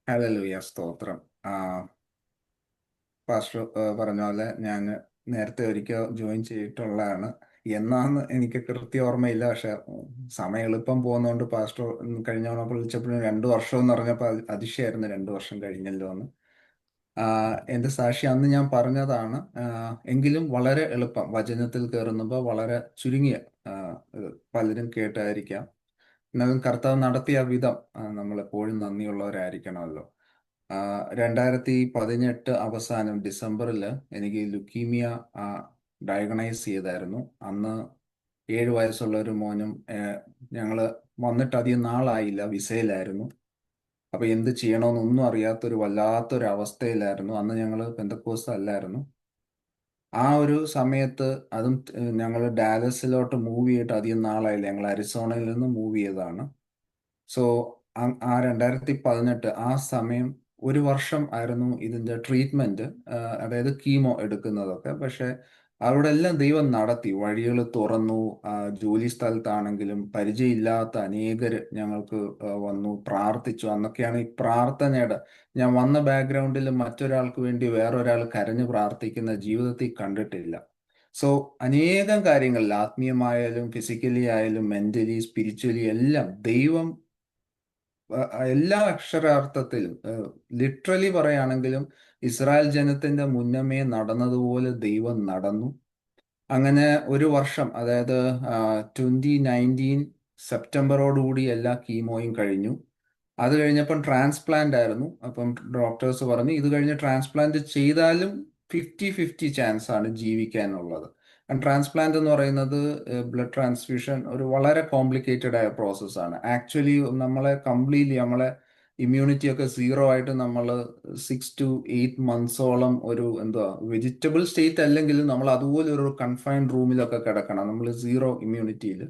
Hallelujah, സ്തോത്രം. ആ pastor പറഞ്ഞ പോലെ ഞാൻ നേരത്തെ ഒരിക്കൽ ജോയിൻ ചെയ്തിട്ടുള്ളതാണ്. എന്നാന്ന് എനിക്ക് കൃത്യ ഓർമ്മയില്ല. പക്ഷെ സമയം എളുപ്പം പോകുന്നതുകൊണ്ട് പാസ്റ്റർ കഴിഞ്ഞ തവണ വിളിച്ചപ്പോഴും 2 വർഷം എന്ന് പറഞ്ഞപ്പോൾ അതിശയായിരുന്നു, 2 വർഷം കഴിഞ്ഞല്ലോ എന്ന്. എന്റെ സാക്ഷി അന്ന് ഞാൻ പറഞ്ഞതാണ്. എങ്കിലും വളരെ എളുപ്പം വചനത്തിൽ കയറുന്നപ്പോൾ വളരെ ചുരുങ്ങിയ ഇത് പലരും കേട്ടായിരിക്കാം. എന്നാലും കർത്താവ് നടത്തിയ വിധം നമ്മൾ എപ്പോഴും നന്ദിയുള്ളവരായിരിക്കണമല്ലോ. 2018 അവസാനം ഡിസംബറിൽ എനിക്ക് ലുക്കീമിയ ഡയഗ്നൈസ് ചെയ്തായിരുന്നു. അന്ന് 7 വയസ്സുള്ള ഒരു മോനും ഞങ്ങള് വന്നിട്ട് അധികം നാളായില്ല, വിസയിലായിരുന്നു. അപ്പൊ എന്ത് ചെയ്യണമെന്നൊന്നും അറിയാത്തൊരു വല്ലാത്തൊരു അവസ്ഥയിലായിരുന്നു. അന്ന് ഞങ്ങള് പെന്തക്കോസ്ത് അല്ലായിരുന്നു. ആ ഒരു സമയത്ത് അതും ഞങ്ങൾ ഡാലസിലോട്ട് മൂവ് ചെയ്തിട്ട് അധികം നാളായില്ല. ഞങ്ങൾ അരിസോണയിൽ നിന്ന് മൂവ് ചെയ്തതാണ്. സോ ആ 2018 ആ സമയം 1 വർഷം ആയിരുന്നു ഇതിന്റെ ട്രീറ്റ്മെന്റ്, അതായത് കീമോ എടുക്കുന്നതൊക്കെ. പക്ഷെ അവിടെ എല്ലാം ദൈവം നടത്തി, വഴികൾ തുറന്നു. ജോലി സ്ഥലത്താണെങ്കിലും പരിചയമില്ലാത്ത അനേകര് ഞങ്ങൾക്ക് വന്നു പ്രാർത്ഥിച്ചു. അന്നൊക്കെയാണ് ഈ പ്രാർത്ഥനയുടെ, ഞാൻ വന്ന ബാക്ക്ഗ്രൗണ്ടിൽ മറ്റൊരാൾക്ക് വേണ്ടി വേറൊരാൾ കരഞ്ഞു പ്രാർത്ഥിക്കുന്ന ജീവിതത്തിൽ കണ്ടിട്ടില്ല. സോ അനേകം കാര്യങ്ങളിൽ ആത്മീയമായാലും ഫിസിക്കലി ആയാലും മെന്റലി സ്പിരിച്വലി എല്ലാം ദൈവം എല്ലാ അക്ഷരാർത്ഥത്തിലും ലിറ്ററലി പറയുകയാണെങ്കിലും ഇസ്രായേൽ ജനത്തിന്റെ മുന്നമേ നടന്നതുപോലെ ദൈവം നടന്നു. അങ്ങനെ 1 വർഷം, അതായത് 2019 സെപ്റ്റംബറോടുകൂടി എല്ലാ കീമോയും കഴിഞ്ഞു. അത് കഴിഞ്ഞപ്പം ട്രാൻസ്പ്ലാന്റ് ആയിരുന്നു. അപ്പം ഡോക്ടേഴ്സ് പറഞ്ഞു ഇത് കഴിഞ്ഞ് ട്രാൻസ്പ്ലാന്റ് ചെയ്താലും 50-50 ചാൻസ് ആണ് ജീവിക്കാനുള്ളത്. ട്രാൻസ്പ്ലാന്റ് എന്ന് പറയുന്നത് ബ്ലഡ് ട്രാൻസ്ഫ്യൂഷൻ ഒരു വളരെ കോംപ്ലിക്കേറ്റഡ് ആയ പ്രോസസ്സാണ്. ആക്ച്വലി നമ്മളെ ഇമ്മ്യൂണിറ്റി ഒക്കെ സീറോ ആയിട്ട് നമ്മൾ 6 to 8 മന്ത്സോളം ഒരു എന്തുവാ വെജിറ്റബിൾ സ്റ്റേറ്റ് അല്ലെങ്കിലും നമ്മൾ അതുപോലെ ഒരു കൺഫൈൻഡ് റൂമിലൊക്കെ കിടക്കണം, നമ്മൾ സീറോ ഇമ്മ്യൂണിറ്റിയിൽ.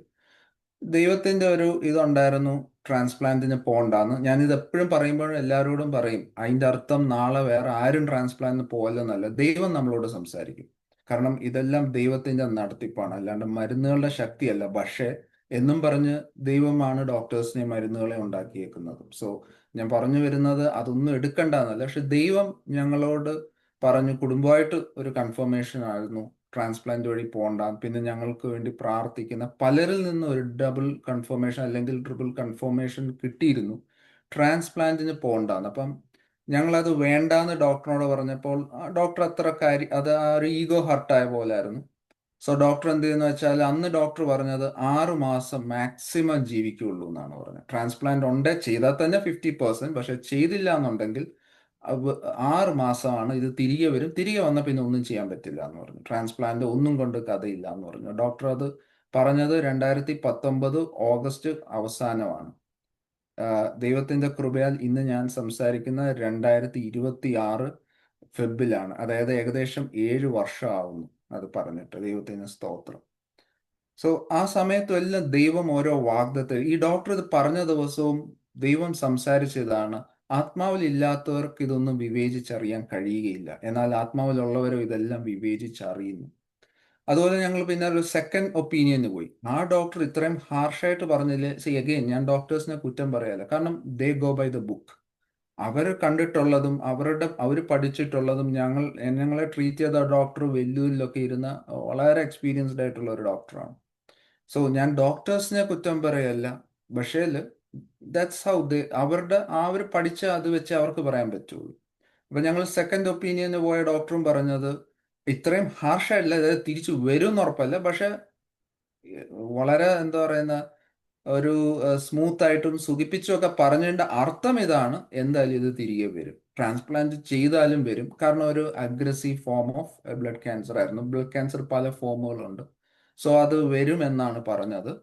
ദൈവത്തിന്റെ ഒരു ഇതുണ്ടായിരുന്നു ട്രാൻസ്പ്ലാന്റിന് പോകണ്ടാന്ന്. ഞാനിത് എപ്പോഴും പറയുമ്പോഴും എല്ലാവരോടും പറയും, അതിന്റെ അർത്ഥം നാളെ വേറെ ആരും ട്രാൻസ്പ്ലാന്റിന് പോകലെന്നല്ല. ദൈവം നമ്മളോട് സംസാരിക്കും. കാരണം ഇതെല്ലാം ദൈവത്തിന്റെ നടത്തിപ്പാണ്, അല്ലാണ്ട് മരുന്നുകളുടെ ശക്തിയല്ല. പക്ഷേ എന്നും പറഞ്ഞ് ദൈവമാണ് ഡോക്ടേഴ്സിനെ മരുന്നുകളെ ഉണ്ടാക്കിയേക്കുന്നത്. സോ ഞാൻ പറഞ്ഞു വരുന്നത് അതൊന്നും എടുക്കണ്ടെന്നല്ല. പക്ഷെ ദൈവം ഞങ്ങളോട് പറഞ്ഞു, കുടുംബമായിട്ട് ഒരു കൺഫർമേഷൻ ആയിരുന്നു ട്രാൻസ്പ്ലാന്റ് വഴി പോണ്ട. പിന്നെ ഞങ്ങൾക്ക് വേണ്ടി പ്രാർത്ഥിക്കുന്ന പലരിൽ നിന്ന് ഒരു ഡബിൾ കൺഫർമേഷൻ അല്ലെങ്കിൽ ട്രിപ്പിൾ കൺഫർമേഷൻ കിട്ടിയിരുന്നു ട്രാൻസ്പ്ലാന്റിന് പോകണ്ടെന്ന്. അപ്പം ഞങ്ങളത് വേണ്ടാന്ന് ഡോക്ടറിനോട് പറഞ്ഞപ്പോൾ ഡോക്ടർ അത്ര കാര്യം, അത് ആ ഒരു ഈഗോ ഹർട്ടായ പോലായിരുന്നു. സോ ഡോക്ടർ എന്ത് ചെയ്യുന്ന വെച്ചാൽ അന്ന് ഡോക്ടർ പറഞ്ഞത് 6 മാസം മാക്സിമം ജീവിക്കുള്ളൂ എന്നാണ് പറഞ്ഞത്. ട്രാൻസ്പ്ലാന്റ് ഉണ്ട് ചെയ്താൽ തന്നെ 50%, പക്ഷെ ചെയ്തില്ല എന്നുണ്ടെങ്കിൽ 6 മാസമാണ് ഇത് തിരികെ വരും. തിരികെ വന്ന പിന്നെ ഒന്നും ചെയ്യാൻ പറ്റില്ല എന്ന് പറഞ്ഞു. ട്രാൻസ്പ്ലാന്റ് ഒന്നും കൊണ്ട് കഥയില്ല എന്ന് പറഞ്ഞു ഡോക്ടർ. അത് പറഞ്ഞത് 2019 ഓഗസ്റ്റ് അവസാനമാണ്. ദൈവത്തിന്റെ കൃപയാൽ ഇന്ന് ഞാൻ സംസാരിക്കുന്ന 2026 ഫെബിലാണ്. അതായത് ഏകദേശം 7 വർഷം അത് പറഞ്ഞിട്ട്. ദൈവത്തിന് സ്തോത്രം. സോ ആ സമയത്തും എല്ലാം ദൈവം ഓരോ വാഗ്ദത്തം, ഈ ഡോക്ടർ ഇത് പറഞ്ഞ ദിവസവും ദൈവം സംസാരിച്ചതാണ്. ആത്മാവിൽ ഇല്ലാത്തവർക്ക് ഇതൊന്നും വിവേചിച്ചറിയാൻ കഴിയുകയില്ല, എന്നാൽ ആത്മാവിലുള്ളവരും ഇതെല്ലാം വിവേചിച്ചറിയുന്നു. അതുപോലെ ഞങ്ങൾ പിന്നെ ഒരു സെക്കൻഡ് ഒപ്പീനിയന് പോയി. ആ ഡോക്ടർ ഇത്രയും ഹാർഷായിട്ട് പറഞ്ഞില്ലേ. സി അഗെയിൻ, ഞാൻ ഡോക്ടേഴ്സിനെ കുറ്റം പറയാല്ല, കാരണം they go by the book. അവർ കണ്ടിട്ടുള്ളതും അവർ പഠിച്ചിട്ടുള്ളതും, ഞങ്ങളെ ട്രീറ്റ് ചെയ്ത ഡോക്ടർ വെല്ലൂരിലൊക്കെ ഇരുന്ന വളരെ എക്സ്പീരിയൻസ്ഡ് ആയിട്ടുള്ള ഒരു ഡോക്ടറാണ്. സോ ഞാൻ ഡോക്ടേഴ്സിനെ കുറ്റം പറയല്ല. പക്ഷേ ദാറ്റ്സ് ഹൗ അവരുടെ അവർ പഠിച്ച അത് വെച്ച് അവർക്ക് പറയാൻ പറ്റുള്ളൂ. അപ്പൊ ഞങ്ങൾ സെക്കൻഡ് ഒപ്പീനിയന് പോയ ഡോക്ടറും പറഞ്ഞത് ഇത്രയും ഹാർഷായിട്ടില്ല, അതായത് തിരിച്ചു വരും എന്ന് ഉറപ്പല്ല, പക്ഷെ വളരെ എന്താ പറയുന്ന ഒരു സ്മൂത്ത് ആയിട്ടും സുഖിപ്പിച്ചും ഒക്കെ പറഞ്ഞതിന്റെ അർത്ഥം ഇതാണ്: എന്തായാലും ഇത് തിരികെ വരും, ട്രാൻസ്പ്ലാന്റ് ചെയ്താലും വരും. കാരണം ഒരു aggressive form of blood cancer ആയിരുന്നു. ബ്ലഡ് ക്യാൻസർ പല ഫോമുകളുണ്ട്. സോ അത് വരും എന്നാണ് പറഞ്ഞത്.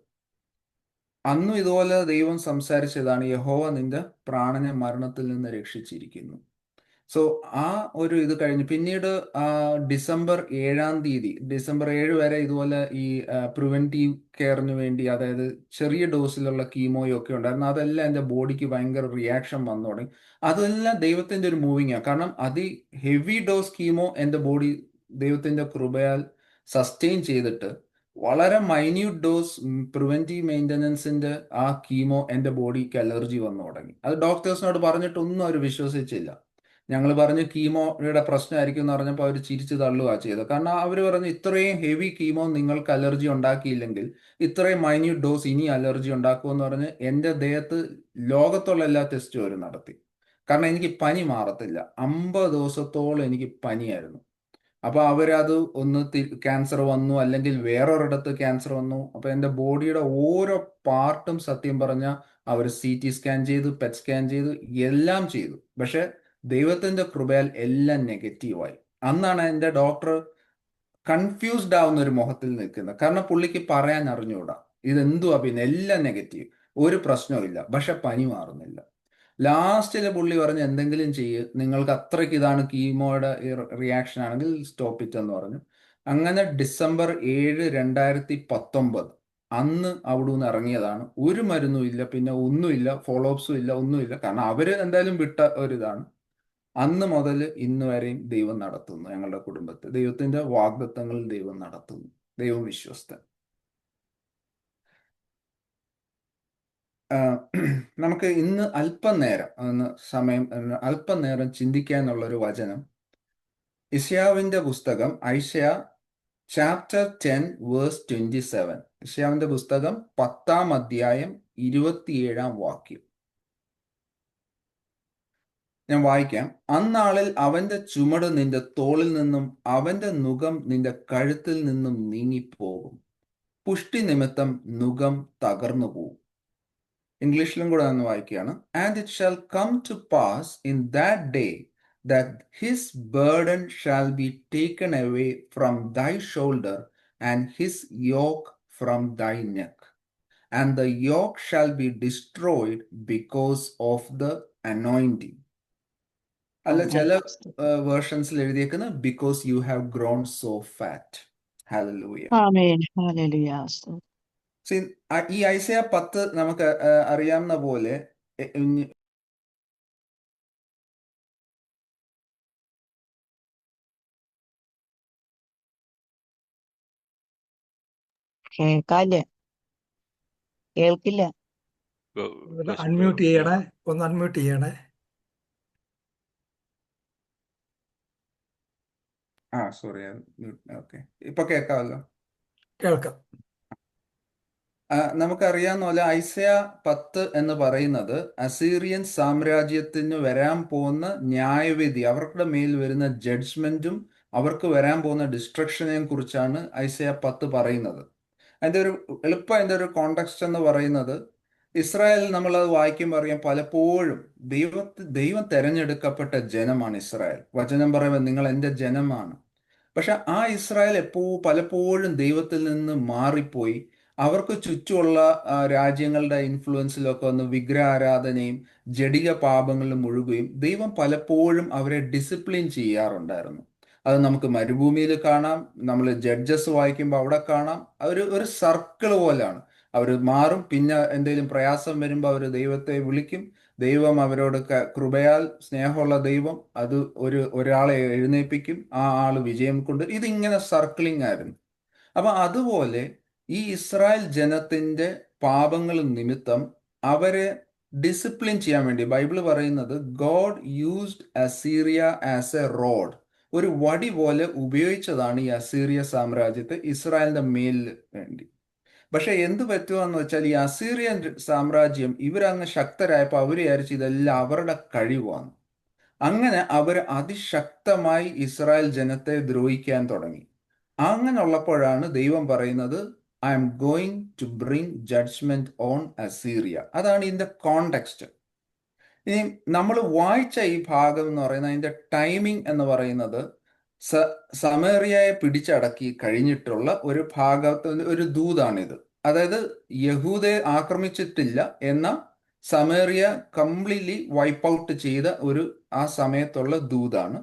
അന്നും ഇതുപോലെ ദൈവം സംസാരിച്ചതാണ്: യഹോവ നിന്റെ പ്രാണനെ മരണത്തിൽ നിന്ന് രക്ഷിച്ചിരിക്കുന്നു. സോ ആ ഒരു ഇത് കഴിഞ്ഞു. പിന്നീട് ഡിസംബർ 7 വരെ ഇതുപോലെ ഈ പ്രിവെന്റീവ് കെയറിന് വേണ്ടി, അതായത് ചെറിയ ഡോസിലുള്ള കീമോയും ഒക്കെ ഉണ്ടായിരുന്നു. അതെല്ലാം എൻ്റെ ബോഡിക്ക് ഭയങ്കര റിയാക്ഷൻ വന്നു തുടങ്ങി. അതെല്ലാം ദൈവത്തിന്റെ ഒരു മൂവിങ് ആണ്. കാരണം ഹെവി ഡോസ് കീമോ എൻ്റെ ബോഡി ദൈവത്തിന്റെ കൃപയാൽ സസ്റ്റെയിൻ ചെയ്തിട്ട് വളരെ മൈന്യൂട്ട് ഡോസ് പ്രിവെന്റീവ് മെയിൻ്റനൻസിന്റെ ആ കീമോ എൻ്റെ ബോഡിക്ക് അലർജി വന്നു തുടങ്ങി. അത് ഡോക്ടേഴ്സിനോട് പറഞ്ഞിട്ടൊന്നും അവർ വിശ്വസിച്ചില്ല. ഞങ്ങൾ പറഞ്ഞു കീമോയുടെ പ്രശ്നമായിരിക്കും എന്ന് പറഞ്ഞപ്പോൾ അവർ ചിരിച്ചു തള്ളുക ചെയ്തത്. കാരണം അവർ പറഞ്ഞു ഇത്രയും ഹെവി കീമോ നിങ്ങൾക്ക് അലർജി ഉണ്ടാക്കിയില്ലെങ്കിൽ ഇത്രയും മൈന്യൂട്ട് ഡോസ് ഇനി അലർജി ഉണ്ടാക്കുമെന്ന് പറഞ്ഞ് എൻ്റെ ദേഹത്ത് ലോകത്തുള്ള എല്ലാ ടെസ്റ്റും അവർ നടത്തി. കാരണം എനിക്ക് പനി മാറത്തില്ല. 50 ദിവസത്തോളം എനിക്ക് പനിയായിരുന്നു. അപ്പൊ അവരത് ഒന്ന് ക്യാൻസർ വന്നു, അല്ലെങ്കിൽ വേറൊരിടത്ത് ക്യാൻസർ വന്നു. അപ്പൊ എൻ്റെ ബോഡിയുടെ ഓരോ പാർട്ടും സത്യം പറഞ്ഞ അവർ CT സ്കാൻ ചെയ്തു, പെറ്റ് സ്കാൻ ചെയ്തു, എല്ലാം ചെയ്തു. പക്ഷെ ദൈവത്തിന്റെ കൃപയാൽ എല്ലാം നെഗറ്റീവായി. അന്നാണ് എൻ്റെ ഡോക്ടർ കൺഫ്യൂസ്ഡ് ആവുന്ന ഒരു മുഖത്തിൽ നിൽക്കുന്നത്. കാരണം പുള്ളിക്ക് പറയാൻ അറിഞ്ഞുകൂടാ ഇതെന്തുവാ, പിന്നെ എല്ലാം നെഗറ്റീവ്, ഒരു പ്രശ്നവും ഇല്ല, പക്ഷെ പനി മാറുന്നില്ല. ലാസ്റ്റില് പുള്ളി പറഞ്ഞ് എന്തെങ്കിലും ചെയ്യ്, നിങ്ങൾക്ക് അത്രയ്ക്ക് ഇതാണ് കീമോയുടെ റിയാക്ഷൻ ആണെങ്കിൽ സ്റ്റോപ്പ് ഇറ്റ് എന്ന് പറഞ്ഞു. അങ്ങനെ December 7, 2019 അന്ന് അവിടെ നിന്ന് ഇറങ്ങിയതാണ്. ഒരു മരുന്നും ഇല്ല, പിന്നെ ഒന്നുമില്ല, ഫോളോ അപ്സും ഇല്ല, ഒന്നുമില്ല. കാരണം അവര് എന്തായാലും വിട്ട ഒരിതാണ്. അന്ന് മുതൽ ഇന്ന് വരെയും ദൈവം നടത്തുന്നു ഞങ്ങളുടെ കുടുംബത്തെ. ദൈവത്തിന്റെ വാഗ്ദത്തങ്ങളിൽ ദൈവം നടത്തുന്നു. ദൈവം വിശ്വസ്തൻ. നമുക്ക് ഇന്ന് അല്പനേരം അല്പനേരം ചിന്തിക്കാനുള്ള ഒരു വചനം യിശയ്യാവിന്റെ പുസ്തകം Chapter 10 verse 27. യിശയ്യാവിന്റെ പുസ്തകം 10 അധ്യായം 27 ഞാൻ വായിക്കാം. അന്നാളിൽ അവന്റെ ചുമട് നിന്റെ തോളിൽ നിന്നും അവന്റെ നുകം നിന്റെ കഴുത്തിൽ നിന്നും നീങ്ങിപ്പോകും. പുഷ്ടി നിമിത്തം നുകം തകർന്നു പോകും. ഇംഗ്ലീഷിലും കൂടെ ഒന്ന് വായിക്കുകയാണ്. And it shall come to pass in that day that his burden shall be taken away from thy shoulder and his yoke from thy neck, and the yoke shall be destroyed because of the anointing. അല്ല, ചില വേർഷൻസിൽ എഴുതിയേക്കുന്നത് because you have grown so fat. Hallelujah. Amen. Hallelujah. See, ഈ ഐസയ 10 നമുക്ക് അറിയാവുന്ന പോലെ കേൾക്കാല്ലേ? കേൾക്കില്ല. Unmute ചെയ്യണേ, ഒന്ന് unmute ചെയ്യണേ. സോറി, ഓക്കെ, ഇപ്പൊ കേൾക്കാമല്ലോ. കേൾക്കാം. നമുക്കറിയാവുന്ന പോലെ ഐസയ 10 എന്ന് പറയുന്നത് അസീറിയൻ സാമ്രാജ്യത്തിന് വരാൻ പോകുന്ന ന്യായവിധി, അവരുടെ മേൽ വരുന്ന ജഡ്ജ്മെന്റും അവർക്ക് വരാൻ പോകുന്ന ഡിസ്ട്രക്ഷനെയും കുറിച്ചാണ് ഐസയ 10 പറയുന്നത്. അതിന്റെ ഒരു കോണ്ടെക്സ്റ്റ് എന്ന് പറയുന്നത്, ഇസ്രായേൽ നമ്മളത് വായിക്കുമ്പോൾ അറിയാം, പലപ്പോഴും ദൈവം തെരഞ്ഞെടുക്കപ്പെട്ട ജനമാണ് ഇസ്രായേൽ. വചനം പറയുമ്പോൾ നിങ്ങൾ എൻ്റെ ജനമാണ്. പക്ഷെ ആ ഇസ്രായേൽ പലപ്പോഴും ദൈവത്തിൽ നിന്ന് മാറിപ്പോയി അവർക്ക് ചുറ്റുമുള്ള രാജ്യങ്ങളുടെ ഇൻഫ്ലുവൻസിലൊക്കെ വന്ന് വിഗ്രഹാരാധനയും ജഡിക പാപങ്ങളിലും മുഴുകുകയും ദൈവം പലപ്പോഴും അവരെ ഡിസിപ്ലിൻ ചെയ്യാറുണ്ടായിരുന്നു. അത് നമുക്ക് മരുഭൂമിയിൽ കാണാം, നമ്മൾ ജഡ്ജസ് വായിക്കുമ്പോൾ അവിടെ കാണാം. ഒരു സർക്കിൾ പോലെയാണ്. അവർ മാറും, പിന്നെ എന്തെങ്കിലും പ്രയാസം വരുമ്പോൾ അവർ ദൈവത്തെ വിളിക്കും, ദൈവം അവരോട് കൃപയാൽ, സ്നേഹമുള്ള ദൈവം അത് ഒരാളെ എഴുന്നേൽപ്പിക്കും, ആ ആള് വിജയം കൊണ്ട്, ഇതിങ്ങനെ സർക്കിളിംഗ് ആയിരുന്നു. അപ്പൊ അതുപോലെ ഈ ഇസ്രായേൽ ജനത്തിന്റെ പാപങ്ങൾ നിമിത്തം അവരെ ഡിസിപ്ലിൻ ചെയ്യാൻ വേണ്ടി ബൈബിൾ പറയുന്നത് God used Assyria as A road, ഒരു വടി പോലെ ഉപയോഗിച്ചതാണ് ഈ അസീറിയ സാമ്രാജ്യത്തെ ഇസ്രായേലിന്റെ മേലിന് വേണ്ടി. പക്ഷെ എന്ത് പറ്റുമെന്ന് വെച്ചാൽ ഈ അസീറിയൻ സാമ്രാജ്യം ഇവരങ്ങ് ശക്തരായപ്പോൾ അവർ വിചാരിച്ചു ഇതെല്ലാം അവരുടെ കഴിവാണ്. അങ്ങനെ അവർ അതിശക്തമായി ഇസ്രായേൽ ജനത്തെ ദ്രോഹിക്കാൻ തുടങ്ങി. അങ്ങനെ ഉള്ളപ്പോഴാണ് ദൈവം പറയുന്നത് I am going to bring judgment on Assyria. അതാണ് ഇതിന്റെ കോണ്ടെക്സ്റ്റ്. ഇനി നമ്മൾ വായിച്ച ഈ ഭാഗം എന്ന് പറയുന്നത്, അതിന്റെ ടൈമിംഗ് എന്ന് പറയുന്നത് സമേറിയയെ പിടിച്ചടക്കി കഴിഞ്ഞിട്ടുള്ള ഒരു ഭാഗത്ത് ഒരു ദൂതാണിത്. അതായത് യഹൂദയെ ആക്രമിച്ചിട്ടില്ല, എന്നാൽ സമേറിയ കംപ്ലീറ്റ്ലി വൈപ്പ് ഔട്ട് ചെയ്ത ആ സമയത്തുള്ള ദൂതാണ്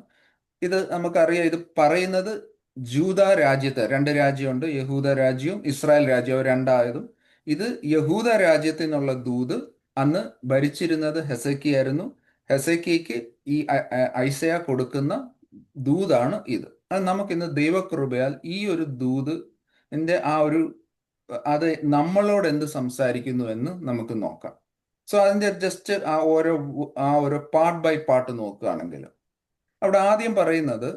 ഇത്. നമുക്കറിയാം, ഇത് പറയുന്നത് ജൂത രാജ്യത്ത് 2 രാജ്യമുണ്ട്, യഹൂദ രാജ്യവും ഇസ്രായേൽ രാജ്യവും രണ്ടായതും. ഇത് യഹൂദ രാജ്യത്തിനുള്ള ദൂത്. അന്ന് ഭരിച്ചിരുന്നത് ഹെസക്കിയായിരുന്നു. ഹെസക്കിക്ക് ഈ ഐസയ കൊടുക്കുന്ന ദൂതാണ് ഇത്. അത് നമുക്കിന്ന് ദൈവകൃപയാൽ ഈ ഒരു ദൂത് എൻ്റെ ആ ഒരു അത് നമ്മളോട് എന്ത് സംസാരിക്കുന്നു എന്ന് നമുക്ക് നോക്കാം. സോ അതിൻ്റെ ജസ്റ്റ് ആ ഓരോ പാർട്ട് ബൈ പാർട്ട് നോക്കുകയാണെങ്കിൽ അവിടെ ആദ്യം പറയുന്നത്,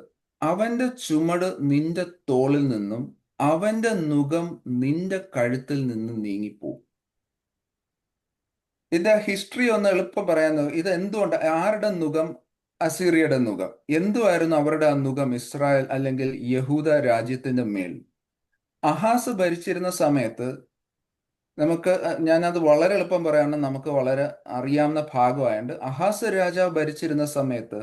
അവന്റെ ചുമട് നിന്റെ തോളിൽ നിന്നും അവന്റെ നുകം നിന്റെ കഴുത്തിൽ നിന്നും നീങ്ങിപ്പോവും. ഇതിന്റെ ഹിസ്റ്ററി ഒന്ന് എളുപ്പം പറയാൻ, ഇത് എന്തുകൊണ്ട്, ആരുടെ നുകം? അസീറിയയുടെ നുകം. എന്തുവായിരുന്നു അവരുടെ ആ നുകം ഇസ്രായേൽ അല്ലെങ്കിൽ യഹൂദ രാജ്യത്തിന്റെ മേൽ? അഹാസ് ഭരിച്ചിരുന്ന സമയത്ത് ഞാനത് വളരെ എളുപ്പം പറയാണ്, നമുക്ക് വളരെ അറിയാവുന്ന ഭാഗമായുണ്ട്. അഹാസ് രാജാവ് ഭരിച്ചിരുന്ന സമയത്ത്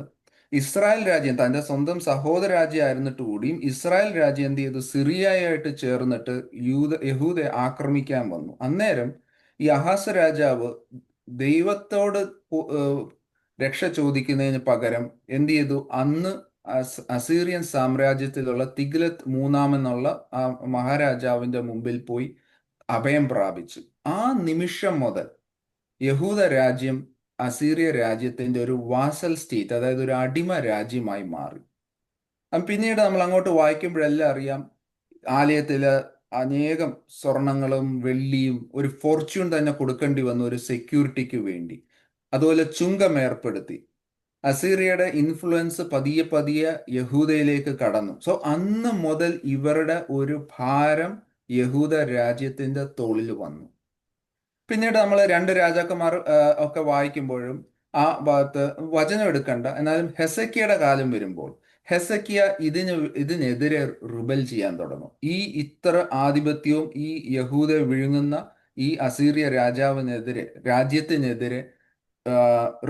ഇസ്രായേൽ രാജ്യം തന്റെ സ്വന്തം സഹോദര രാജ്യമായിരുന്നിട്ട് കൂടിയും ഇസ്രായേൽ രാജ്യം എന്ത് ചെയ്തു? സിറിയയായിട്ട് ചേർന്നിട്ട് യഹൂദയെ ആക്രമിക്കാൻ വന്നു. അന്നേരം ഈ അഹാസ് രാജാവ് ദൈവത്തോട് രക്ഷ ചോദിക്കുന്നതിന് പകരം എന്ത് ചെയ്തു? അന്ന് അസീറിയൻ സാമ്രാജ്യത്തിലുള്ള തിഗ്ലത്ത് മൂന്നാമെന്നുള്ള ആ മഹാരാജാവിന്റെ മുമ്പിൽ പോയി അഭയം പ്രാപിച്ചു. ആ നിമിഷം മുതൽ യഹൂദ രാജ്യം അസീറിയ രാജ്യത്തിന്റെ ഒരു വാസൽ സ്റ്റേറ്റ്, അതായത് ഒരു അടിമ രാജ്യമായി മാറി. പിന്നീട് നമ്മൾ അങ്ങോട്ട് വായിക്കുമ്പോഴെല്ലാം അറിയാം, ആലയത്തില് അനേകം സ്വർണങ്ങളും വെള്ളിയും ഒരു ഫോർച്യൂൺ തന്നെ കൊടുക്കേണ്ടി വന്നു ഒരു സെക്യൂരിറ്റിക്ക് വേണ്ടി. അതുപോലെ ചുങ്കം ഏർപ്പെടുത്തി. അസീറിയയുടെ ഇൻഫ്ലുവൻസ് പതിയെ പതിയെ യഹൂദയിലേക്ക് കടന്നു. സോ അന്ന് മുതൽ ഇവരുടെ ഒരു ഭാരം യഹൂദ രാജ്യത്തിന്റെ തോളിൽ വന്നു. പിന്നീട് നമ്മൾ 2 രാജാക്കന്മാർ ഒക്കെ വായിക്കുമ്പോഴും ആ ഭാഗത്ത് വചനം എടുക്കണ്ട, എന്നാലും ഹെസക്കിയുടെ കാലം വരുമ്പോൾ ഹെസക്കിയ ഇതിനെതിരെ റിബൽ ചെയ്യാൻ തുടങ്ങും. ഈ ഇത്ര ആധിപത്യവും ഈ യഹൂദ വിഴുങ്ങുന്ന ഈ അസീറിയ രാജ്യത്തിനെതിരെ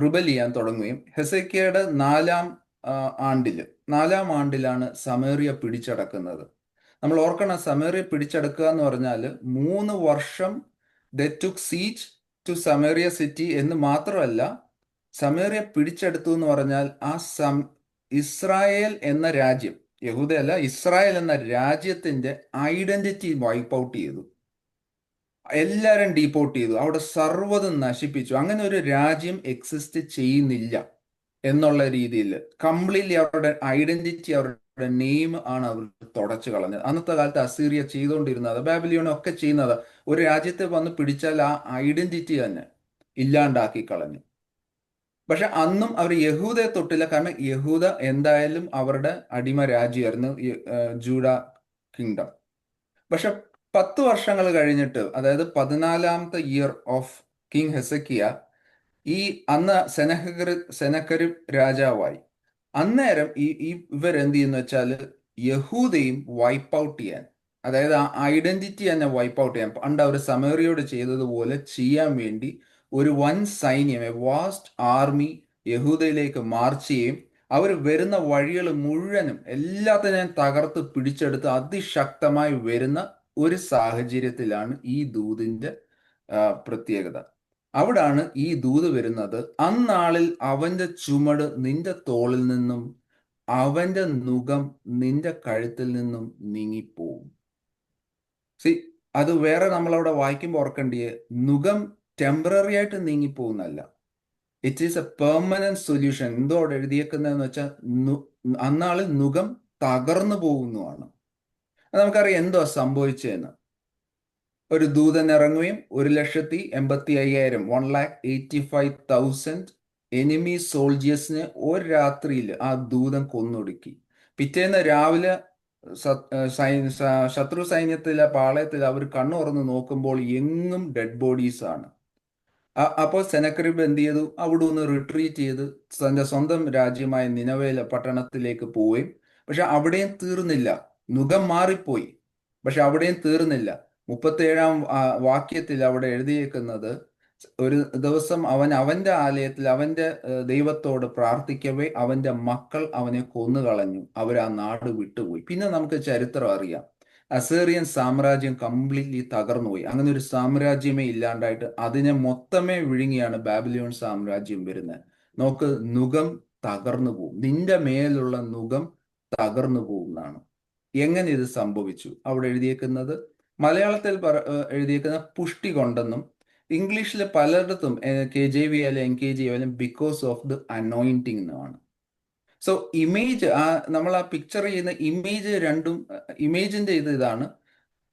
റിബൽ ചെയ്യാൻ തുടങ്ങുകയും ഹെസക്കിയയുടെ 4-ാം ആണ്ടിലാണ് സമേറിയ പിടിച്ചടക്കുന്നത്. നമ്മൾ ഓർക്കണം, സമേറിയ പിടിച്ചടക്കുക എന്ന് പറഞ്ഞാൽ 3 വർഷം they took siege to Samaria city എന്ന് മാത്രമല്ല, സമേറിയ പിടിച്ചെടുത്തു എന്ന് പറഞ്ഞാൽ ഇസ്രായേൽ എന്ന രാജ്യം, യഹൂദയല്ല, ഇസ്രായേൽ എന്ന രാജ്യത്തിന്റെ ഐഡന്റിറ്റി വൈപ്പ് ഔട്ട് ചെയ്തു. എല്ലാരും ഡീപ്പോർട്ട് ചെയ്തു. അവിടെ സർവ്വതും നശിപ്പിച്ചു. അങ്ങനെ ഒരു രാജ്യം എക്സിസ്റ്റ് ചെയ്യുന്നില്ല എന്നുള്ള രീതിയിൽ കംപ്ലീറ്റ്ലി അവരുടെ ഐഡന്റിറ്റി, അവരുടെ നെയിം ആണ് അവർ തുടച്ചു കളഞ്ഞത്. അന്നത്തെ കാലത്ത് അസീറിയ ചെയ്തുകൊണ്ടിരുന്നത്, ബാബിലോണൊക്കെ ചെയ്യുന്നത്, ഒരു രാജ്യത്തെ വന്ന് പിടിച്ചാൽ ആ ഐഡന്റിറ്റി തന്നെ ഇല്ലാണ്ടാക്കി കളഞ്ഞു. പക്ഷെ അന്നും അവർ യഹൂദയെ തൊട്ടില്ല. കാരണം യഹൂദ എന്തായാലും അവരുടെ അടിമ രാജ്യമായിരുന്നു, ജൂഡ കിങ്ഡം. പക്ഷെ 10 വർഷങ്ങൾ കഴിഞ്ഞിട്ട്, അതായത് 14-ാമത്തെ ഇയർ ഓഫ് കിങ് ഹെസക്കിയ, അന്ന് സെനക്കരിബ് രാജാവായി. അന്നേരം ഇവരെന്ത് ചെയ്യുന്ന വെച്ചാൽ യഹൂദയും വൈപ്പ് ഔട്ട് ചെയ്യാൻ, അതായത് ആ ഐഡന്റിറ്റി തന്നെ വൈപ്പ് ഔട്ട് ചെയ്യാൻ, പണ്ട് അവർ സമേറിയോട് ചെയ്തതുപോലെ ചെയ്യാൻ വേണ്ടി ഒരു വൻ സൈന്യം, വാസ്റ്റ് ആർമി യഹൂദയിലേക്ക് മാർച്ച് ചെയ്യും. അവർ വരുന്ന വഴികൾ മുഴുവനും എല്ലാത്തിനെയും തകർത്ത് പിടിച്ചെടുത്ത് അതിശക്തമായി വരുന്ന ഒരു സാഹചര്യത്തിലാണ് ഈ ദൂതിന്റെ പ്രത്യേകത. അവിടാണ് ഈ ദൂത് വരുന്നത്, അന്നാളിൽ അവന്റെ ചുമട് നിന്റെ തോളിൽ നിന്നും അവന്റെ നുകം നിന്റെ കഴുത്തിൽ നിന്നും നീങ്ങിപ്പോവും. അത് വേറെ നമ്മളവിടെ വായിക്കുമ്പോൾ ഓർക്കേണ്ടിയേ, നുകം ടെമ്പററി ആയിട്ട് നീങ്ങിപ്പോകുന്നല്ല, it is a permanent solution. എന്തോ അവിടെ എഴുതിയേക്കുന്നതെന്ന് വെച്ചാൽ അന്നാളിൽ നുകം തകർന്നു പോകുന്നതാണ്. നമുക്കറിയാം എന്തോ സംഭവിച്ചതെന്ന്. ഒരു ദൂതൻ ഇറങ്ങുകയും 1,85,000 1,85,000 എനിമി സോൾജിയേഴ്സിനെ ഒരു രാത്രിയിൽ ആ ദൂതൻ കൊന്നൊടുക്കി. പിറ്റേന്ന് രാവിലെ ശത്രു സൈന്യത്തിലെ പാളയത്തിൽ അവർ കണ്ണു തുറന്ന് നോക്കുമ്പോൾ എങ്ങും ഡെഡ് ബോഡീസ് ആണ്. അപ്പോൾ സെനക്കറിബ് എന്ത് ചെയ്തു? അവിടെ നിന്ന് റിട്രീറ്റ് ചെയ്ത് തന്റെ സ്വന്തം രാജ്യമായ നിനവേല പട്ടണത്തിലേക്ക് പോവുകയും, പക്ഷെ അവിടെയും തീർന്നില്ല, നുകം മാറിപ്പോയി. പക്ഷെ അവിടെയും തീർന്നില്ല. 37-ാം വാക്യത്തിൽ അവിടെ എഴുതിയേക്കുന്നത്, ഒരു ദിവസം അവൻ അവന്റെ ആലയത്തിൽ അവന്റെ ദൈവത്തോട് പ്രാർത്ഥിക്കവേ അവന്റെ മക്കൾ അവനെ കൊന്നുകളഞ്ഞു, അവർ ആ നാട് വിട്ടുപോയി. പിന്നെ നമുക്ക് ചരിത്രം അറിയാം, അസേറിയൻ സാമ്രാജ്യം കംപ്ലീറ്റ്ലി തകർന്നുപോയി. അങ്ങനെ ഒരു സാമ്രാജ്യമേ ഇല്ലാണ്ടായിട്ട് അതിനെ മൊത്തമേ വിഴുങ്ങിയാണ് ബാബിലോൺ സാമ്രാജ്യം വരുന്നത്. നോക്ക്, നുകം തകർന്നു പോകും, നിന്റെ മേലുള്ള നുകം തകർന്നു പോകുന്നതാണ്. എങ്ങനെ ഇത് സംഭവിച്ചു? അവിടെ എഴുതിയേക്കുന്നത്, മലയാളത്തിൽ എഴുതിയേക്കുന്ന പുഷ്ടി കൊണ്ടെന്നും, ഇംഗ്ലീഷിൽ പലയിടത്തും KJV ആയാലും NKJ ആയാലും ബിക്കോസ് ഓഫ് ദ അനോയിന്റിങ് എന്നാണ്. സോ ഇമേജ്, നമ്മൾ ആ പിക്ചർ ചെയ്യുന്ന ഇമേജ്, ഇമേജിന്റെ ഇതാണ്.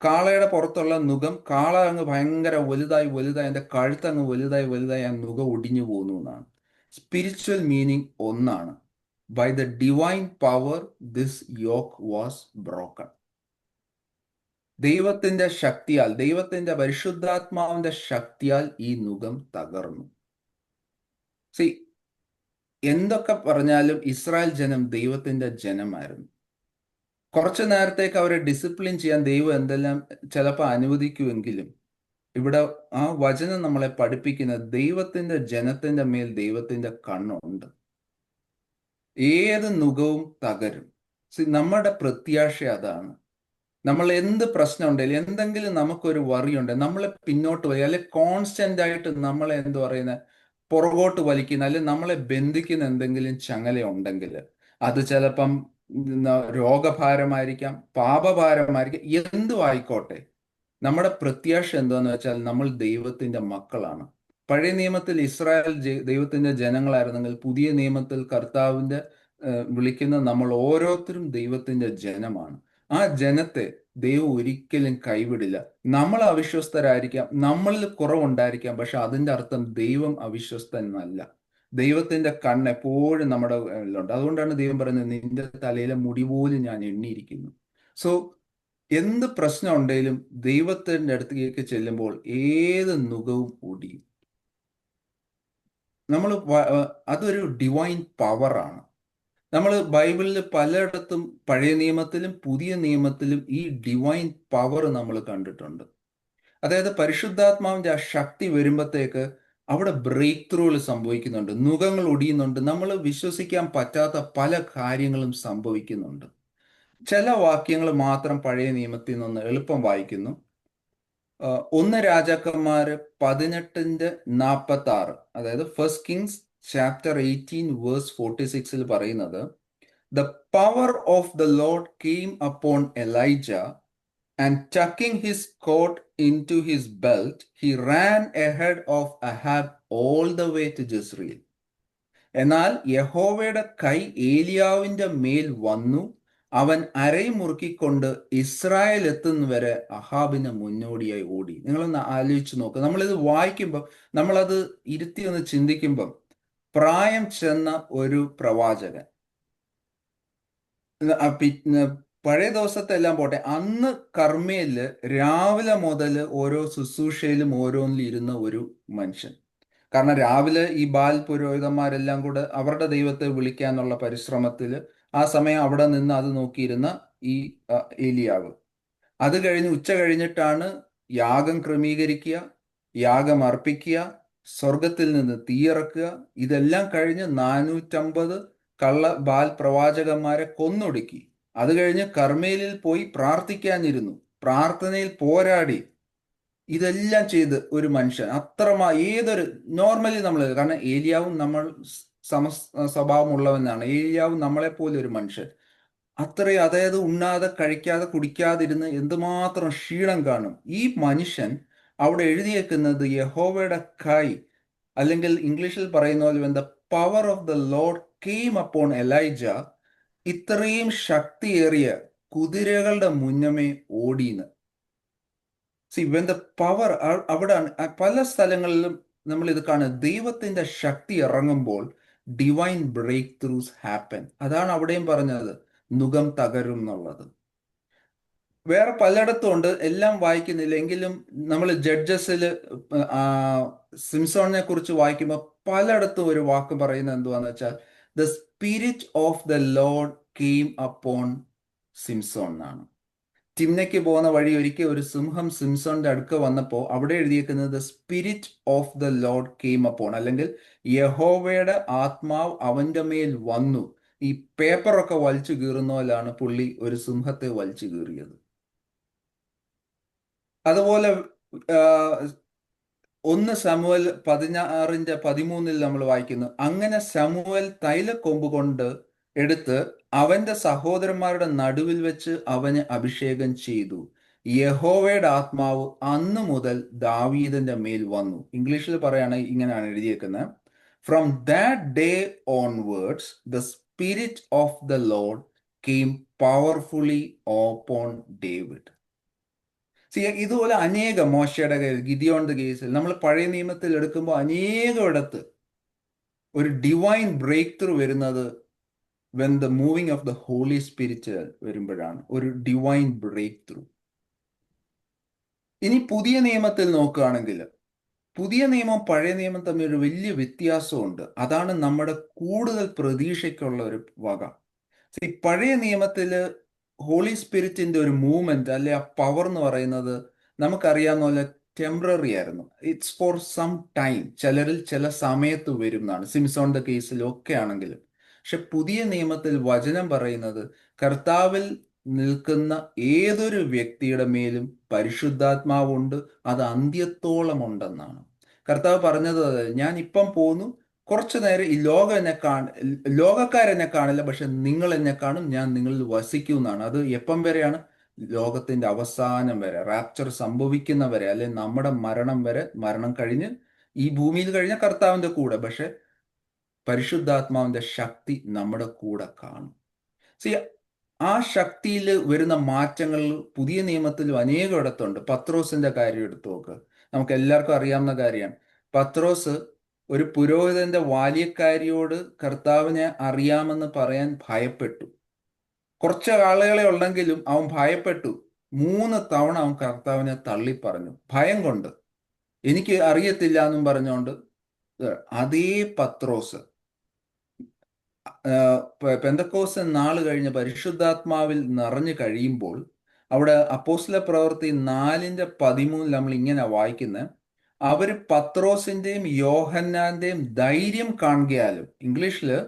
കാളയുടെ പുറത്തുള്ള നുകം, കാള അങ്ങ് ഭയങ്കര വലുതായി വലുതായി അതിന്റെ കഴുത്ത് അങ്ങ് വലുതായി വലുതായി ആ നുകം ഒടിഞ്ഞു പോകുന്നു എന്നാണ്. സ്പിരിച്വൽ മീനിങ് ഒന്നാണ്. By the divine power this yoke was broken. ദൈവത്തിന്റെ ശക്തിയാൽ, ദൈവത്തിന്റെ പരിശുദ്ധാത്മാവിന്റെ ശക്തിയാൽ ഈ നുകം തകർന്നു. സി, എന്തൊക്കെ പറഞ്ഞാലും ഇസ്രായേൽ ജനം ദൈവത്തിന്റെ ജനമായിരുന്നു. കുറച്ചു നേരത്തേക്ക് അവരെ ഡിസിപ്ലിൻ ചെയ്യാൻ ദൈവം എന്തെല്ലാം ചിലപ്പോൾ അനുവദിക്കുമെങ്കിലും ഇവിടെ ആ വചനം നമ്മളെ പഠിപ്പിക്കുന്ന ദൈവത്തിന്റെ ജനത്തിന്റെ മേൽ ദൈവത്തിന്റെ കണ്ണുണ്ട്. ഏത് നുകവും തകരും. നമ്മുടെ പ്രത്യാശ അതാണ്. നമ്മൾ എന്ത് പ്രശ്നം ഉണ്ടെങ്കിലും, എന്തെങ്കിലും നമുക്കൊരു വറി ഉണ്ടെങ്കിൽ നമ്മളെ പിന്നോട്ട് വലിയ, അല്ലെ കോൺസ്റ്റന്റ് ആയിട്ട് നമ്മളെ എന്ത് പറയുന്ന പുറകോട്ട് വലിക്കുന്ന, അല്ലെ നമ്മളെ ബന്ധിക്കുന്ന എന്തെങ്കിലും ചങ്ങല ഉണ്ടെങ്കിൽ, അത് ചിലപ്പം രോഗഭാരമായിരിക്കാം, പാപഭാരമായിരിക്കാം, എന്തും ആയിക്കോട്ടെ, നമ്മുടെ പ്രത്യാശ എന്താന്ന് വെച്ചാൽ നമ്മൾ ദൈവത്തിന്റെ മക്കളാണ്. പഴയ നിയമത്തിൽ ഇസ്രായേൽ ദൈവത്തിന്റെ ജനങ്ങളായിരുന്നെങ്കിൽ പുതിയ നിയമത്തിൽ കർത്താവിന്റെ വിളിക്കുന്ന നമ്മൾ ഓരോരുത്തരും ദൈവത്തിന്റെ ജനമാണ്. ആ ജനത്തെ ദൈവം ഒരിക്കലും കൈവിടില്ല. നമ്മൾ അവിശ്വസ്തരായിരിക്കാം, നമ്മളിൽ കുറവുണ്ടായിരിക്കാം, പക്ഷെ അതിന്റെ അർത്ഥം ദൈവം അവിശ്വസ്തനല്ല. ദൈവത്തിന്റെ കണ്ണ് എപ്പോഴും നമ്മുടെ ഉണ്ട്. അതുകൊണ്ടാണ് ദൈവം പറയുന്നത്, നിന്റെ തലയിലെ മുടി പോലും ഞാൻ എണ്ണിയിരിക്കുന്നു. സോ എന്ത് പ്രശ്നം ഉണ്ടെങ്കിലും ദൈവത്തിന്റെ അടുത്തേക്ക് ചെല്ലുമ്പോൾ ഏത് നുകവും ഒടിയും. നമ്മൾ അതൊരു ഡിവൈൻ പവറാണ്. നമ്മൾ ബൈബിളിൽ പലയിടത്തും പഴയ നിയമത്തിലും പുതിയ നിയമത്തിലും ഈ ഡിവൈൻ പവർ നമ്മൾ കണ്ടിട്ടുണ്ട്. അതായത് പരിശുദ്ധാത്മാവിന്റെ ആ ശക്തി വരുമ്പോഴത്തേക്ക് അവിടെ ബ്രേക്ക് ത്രൂകൾ സംഭവിക്കുന്നുണ്ട്, നുകങ്ങൾ ഒടിയുന്നുണ്ട്, നമ്മൾ വിശ്വസിക്കാൻ പറ്റാത്ത പല കാര്യങ്ങളും സംഭവിക്കുന്നുണ്ട്. ചില വാക്യങ്ങൾ മാത്രം പഴയ നിയമത്തിൽ നിന്ന് എളുപ്പം വായിക്കുന്നു. 1 രാജാക്കന്മാര് 18:46, അതായത് ഫസ്റ്റ് കിങ്സ് ചാപ്റ്റർ 18 വേഴ്സ് 46 പറയുന്നത്, the power of the Lord came upon Elijah and tucking his coat into his belt he ran ahead of Ahab all the way to Jezreel. എന്നാൽ യഹോവയുടെ കൈ ഏലിയാവിന്റെ മേൽ വന്നു, അവൻ അരമുറുക്കിക്കൊണ്ട് ഇസ്രായേൽ എത്തുന്നവരെ അഹാബിന് മുന്നോടിയായി ഓടി. നിങ്ങളൊന്ന് ആലോചിച്ച് നോക്കുക. നമ്മളിത് വായിക്കുമ്പോൾ, നമ്മളത് ഇരുത്തി ഒന്ന് ചിന്തിക്കുമ്പം, പ്രായം ചെന്ന ഒരു പ്രവാചകൻ, പഴയ ദിവസത്തെ എല്ലാം പോട്ടെ, അന്ന് കർമ്മയില് രാവിലെ മുതൽ ഓരോ ശുശ്രൂഷയിലും ഓരോന്നിലും ഇരുന്ന ഒരു മനുഷ്യൻ. കാരണം രാവിലെ ഈ ബാൽ പുരോഹിതന്മാരെല്ലാം കൂടെ അവരുടെ ദൈവത്തെ വിളിക്കാനുള്ള പരിശ്രമത്തിൽ ആ സമയം അവിടെ നിന്ന് അത് നോക്കിയിരുന്ന ഈ ഏലിയാവ്. അത് കഴിഞ്ഞ് ഉച്ച കഴിഞ്ഞിട്ടാണ് യാഗം ക്രമീകരിക്കുക, യാഗം അർപ്പിക്കുക, സ്വർഗത്തിൽ നിന്ന് തീയിറക്കുക. ഇതെല്ലാം കഴിഞ്ഞ് 450 കള്ള ബാൽ പ്രവാചകന്മാരെ കൊന്നൊടുക്കി. അത് കഴിഞ്ഞ് കർമ്മേലിൽ പോയി പ്രാർത്ഥിക്കാനിരുന്നു, പ്രാർത്ഥനയിൽ പോരാടി. ഇതെല്ലാം ചെയ്ത് ഒരു മനുഷ്യൻ ഏതൊരു നോർമലി നമ്മൾ, കാരണം ഏലിയാവും നമ്മൾ സ്വഭാവമുള്ളവനാണ്, ഏലിയാവും നമ്മളെപ്പോലെ ഒരു മനുഷ്യൻ. അത്രയും, അതായത് ഉണ്ണാതെ കഴിക്കാതെ കുടിക്കാതിരുന്ന് എന്തുമാത്രം ക്ഷീണം കാണും ഈ മനുഷ്യൻ. അവിടെ എഴുതിയേക്കുന്നത് യഹോവയുടെ കൈ, അല്ലെങ്കിൽ ഇംഗ്ലീഷിൽ പറയുന്ന പോലെ the power of the Lord came upon Elijah. ഇത്രയും ശക്തിയേറിയ കുതിരകളുടെ മുന്നമേ ഓടിയെന്ന്. വെൻ ദ പവർ, അവിടെ പല സ്ഥലങ്ങളിലും നമ്മൾ ഇത് കാണുക, ദൈവത്തിന്റെ ശക്തി ഇറങ്ങുമ്പോൾ ഡിവൈൻ ബ്രേക്ക് ത്രൂസ് ഹാപ്പൻ. അതാണ് അവിടെയും പറഞ്ഞത്, നുകം തകരും എന്നുള്ളത്. വേറെ പലയിടത്തും ഉണ്ട്, എല്ലാം വായിക്കുന്നില്ല എങ്കിലും നമ്മൾ ജഡ്ജസിൽ സിംസോണിനെ കുറിച്ച് വായിക്കുമ്പോൾ പലയിടത്തും ഒരു വാക്ക് പറയുന്നത് എന്തുവാന്ന് വെച്ചാൽ, the spirit of the Lord came upon Samson എന്നാണ്. തിമ്നയ്ക്ക് പോകുന്ന വഴി ഒരിക്കൽ ഒരു സിംഹം സിംസോണിന്റെ അടുക്ക വന്നപ്പോൾ അവിടെ എഴുതിയേക്കുന്നത് spirit of the Lord came upon, അല്ലെങ്കിൽ യഹോവയുടെ ആത്മാവ് അവന്റെ മേൽ വന്നു. ഈ പേപ്പറൊക്കെ വലിച്ചു കീറുന്ന പോലാണ് പുള്ളി ഒരു സിംഹത്തെ വലിച്ചു കീറിയത്. അതുപോലെ 1 ശമൂവേൽ 16:13 നമ്മൾ വായിക്കുന്നു, അങ്ങനെ ശമൂവേൽ തൈലക്കൊമ്പ് കൊണ്ട് എടുത്ത് അവന്റെ സഹോദരന്മാരുടെ നടുവിൽ വെച്ച് അവനെ അഭിഷേകം ചെയ്തു. യഹോവയുടെ ആത്മാവ് അന്ന് മുതൽ ദാവീദിന്റെ മേൽ വന്നു. ഇംഗ്ലീഷിൽ പറയുകയാണെങ്കിൽ ഇങ്ങനെയാണ് എഴുതിയേക്കുന്നത്, from that day onwards the spirit of the Lord came powerfully upon David. ഇതുപോലെ അനേകം മോശയുടെ കേസ്, ഗിദിയോന്റെ കേസിൽ നമ്മൾ പഴയ നിയമത്തിൽ എടുക്കുമ്പോൾ അനേകം ഇടത്ത് ഒരു ഡിവൈൻ ബ്രേക്ക് ത്രൂ വരുന്നത് when the moving of the Holy Spirit വരുമ്പോഴാണ് ഒരു ഡിവൈൻ ബ്രേക്ക് ത്രൂ. ഇനി പുതിയ നിയമത്തിൽ നോക്കുകയാണെങ്കിൽ പുതിയ നിയമം പഴയ നിയമം തമ്മിൽ ഒരു വലിയ വ്യത്യാസമുണ്ട്. അതാണ് നമ്മുടെ കൂടുതൽ പ്രതീക്ഷയ്ക്കുള്ള ഒരു വക. പഴയ നിയമത്തില് ഹോളി സ്പിരിറ്റിന്റെ ഒരു മൂവ്മെന്റ് അല്ലെ ആ പവർ എന്ന് പറയുന്നത് നമുക്കറിയാവുന്ന പോലെ ടെമ്പററി ആയിരുന്നു. ഇറ്റ്സ് ഫോർ സം ടൈം, ചിലരിൽ ചില സമയത്ത് വരും എന്നാണ്, സിംസോണിന്റെ കേസിലും ഒക്കെ ആണെങ്കിലും. പക്ഷെ പുതിയ നിയമത്തിൽ വചനം പറയുന്നത് കർത്താവിൽ നിൽക്കുന്ന ഏതൊരു വ്യക്തിയുടെ മേലും പരിശുദ്ധാത്മാവുണ്ട്, അത് അന്ത്യത്തോളം ഉണ്ടെന്നാണ് കർത്താവ് പറഞ്ഞത്. ഞാൻ ഇപ്പം പോന്നു, കുറച്ചു നേരം ഈ ലോകക്കാരെന്നെ കാണില്ല, പക്ഷെ നിങ്ങൾ എന്നെ കാണും, ഞാൻ നിങ്ങളിൽ വസിക്കും എന്നാണ്. അത് എപ്പം വരെയാണ്? ലോകത്തിന്റെ അവസാനം വരെ, റാപ്ചർ സംഭവിക്കുന്നവരെ, അല്ലെ നമ്മുടെ മരണം വരെ. മരണം കഴിഞ്ഞ് ഈ ഭൂമിയിൽ കഴിഞ്ഞ കർത്താവിന്റെ കൂടെ, പക്ഷെ പരിശുദ്ധാത്മാവിന്റെ ശക്തി നമ്മുടെ കൂടെ കാണും. സി ആ ശക്തിയിൽ വരുന്ന മാറ്റങ്ങൾ പുതിയ നിയമത്തിലും അനേകം ഇടത്തുണ്ട്. പത്രോസിന്റെ കാര്യം എടുത്തു നോക്ക്, നമുക്ക് എല്ലാവർക്കും അറിയാവുന്ന കാര്യമാണ്. പത്രോസ് ഒരു പുരോഹിതന്റെ ബാല്യക്കാരിയോട് കർത്താവിനെ അറിയാമെന്ന് പറയാൻ ഭയപ്പെട്ടു. കുറച്ച് ആളുകളെ ഉണ്ടെങ്കിലും അവൻ ഭയപ്പെട്ടു. 3 തവണ അവൻ കർത്താവിനെ തള്ളി പറഞ്ഞു, ഭയം കൊണ്ട്. എനിക്ക് അറിയത്തില്ല എന്നും പറഞ്ഞുകൊണ്ട്. അതേ പത്രോസ് പെന്തക്കോസ്ത് നാൾ കഴിഞ്ഞ് പരിശുദ്ധാത്മാവിൽ നിറഞ്ഞു കഴിയുമ്പോൾ, അവിടെ അപ്പോസ്തല പ്രവൃത്തി 4:13 നമ്മൾ ഇങ്ങനെ വായിക്കുന്നത്, അവര് പത്രോസിന്റെയും യോഹന്നാന്റെയും ധൈര്യം കാണുകയാലും, ഇംഗ്ലീഷില്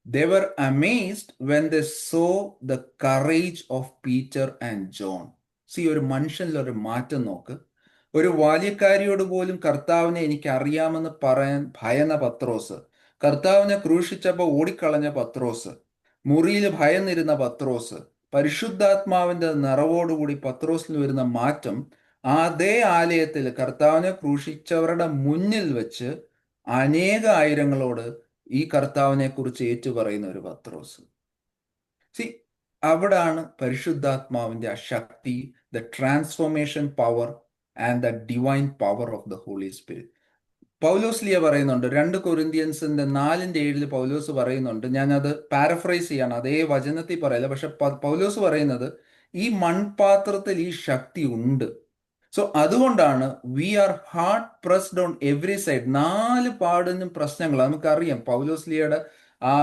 they were amazed when they saw the courage of Peter and John. ഒരു മനുഷ്യനിൽ ഒരു മാറ്റം നോക്ക്. ഒരു ബാല്യക്കാരിയോട് പോലും കർത്താവിനെ എനിക്ക് അറിയാമെന്ന് പറയാൻ ഭയന്ന പത്രോസ്, കർത്താവിനെ ക്രൂശിച്ചപ്പോൾ ഓടിക്കളഞ്ഞ പത്രോസ്, മുറിയിൽ ഭയന്നിരുന്ന പത്രോസ്, പരിശുദ്ധാത്മാവിന്റെ നിറവോടുകൂടി പത്രോസിൽ വരുന്ന മാറ്റം, അതേ ആലയത്തിൽ കർത്താവിനെ ക്രൂശിച്ചവരുടെ മുന്നിൽ വെച്ച് അനേക ആയിരങ്ങളോട് ഈ കർത്താവിനെ കുറിച്ച് ഏറ്റുപറയുന്ന ഒരു പത്രോസ്. അവിടാണ് പരിശുദ്ധാത്മാവിന്റെ ആ ശക്തി, the transformation power and the divine power of the Holy Spirit. പൗലോസ് പറയുന്നുണ്ട്, 2 കൊരിന്ത്യൻസിന്റെ 4:7 പൗലോസ് പറയുന്നുണ്ട്, ഞാനത് പാരഫ്രൈസ് ചെയ്യാണ്, അതേ വചനത്തിൽ പറയല്ല, പക്ഷെ പൗലോസ് പറയുന്നത് ഈ മൺപാത്രത്തിൽ ഈ ശക്തി ഉണ്ട്. അതുകൊണ്ടാണ് we are hard pressed on every side. 4 പാടിനും പ്രശ്നങ്ങൾ നമുക്കറിയാം. പൗലോസ്ലിയുടെ ആ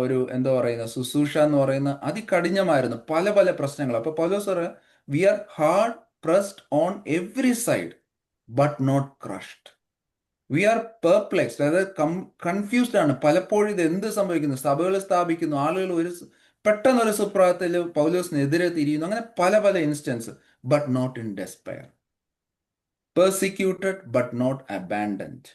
ഒരു എന്താ പറയുന്ന ശുശ്രൂഷ എന്ന് പറയുന്ന അതികഠിനമായിരുന്നു, പല പല പ്രശ്നങ്ങൾ. അപ്പൊ പൗലോസ് പറയാം, we are hard pressed on every side but not crushed. We are perplexed, അതായത് കൺഫ്യൂസ്ഡ് ആണ്. പലപ്പോഴും ഇത് എന്ത് സംഭവിക്കുന്നു? സഭകൾ സ്ഥാപിക്കുന്നു, ആളുകൾ പെട്ടെന്നൊരു സുപ്രഭാതത്തിൽ പൗലോസിനെതിരെ തിരിയുന്നു. അങ്ങനെ പല പല instance. But not in despair. Persecuted but not abandoned.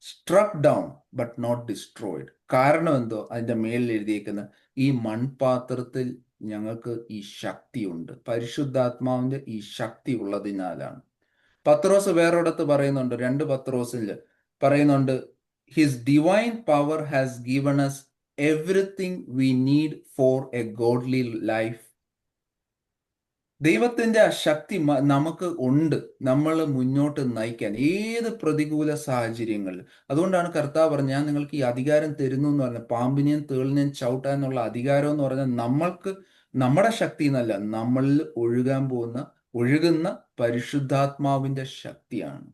Struck down but not destroyed. കാരണം എന്തോ? അതിന്റെ മേലിൽ എഴുതിയേക്കുന്ന ഈ മൺപാത്രത്തിൽ ഞങ്ങൾക്ക് ഈ ശക്തിയുണ്ട്, പരിശുദ്ധാത്മാവിന്റെ ഈ ശക്തി ഉള്ളതിനാലാണ്. പത്രോസ് വേറൊരിടത്ത് പറയുന്നുണ്ട്, 2 പത്രോസിൽ പറയുന്നുണ്ട്, his divine power has given us everything we need for a godly life. ദൈവത്തിന്റെ ആ ശക്തി നമുക്ക് ഉണ്ട്, നമ്മൾ മുന്നോട്ട് നയിക്കാൻ ഏത് പ്രതികൂല സാഹചര്യങ്ങളിൽ. അതുകൊണ്ടാണ് കർത്താവ് പറഞ്ഞത്, ഞാൻ നിങ്ങൾക്ക് ഈ അധികാരം തരുന്നു എന്ന് പറഞ്ഞത്. പാമ്പിനെയും തേളിനെയും ചവിട്ടാനുള്ള അധികാരം എന്ന് പറഞ്ഞാൽ നമ്മൾക്ക് നമ്മുടെ ശക്തി എന്നല്ല, നമ്മളിൽ ഒഴുകുന്ന പരിശുദ്ധാത്മാവിന്റെ ശക്തിയാണ്.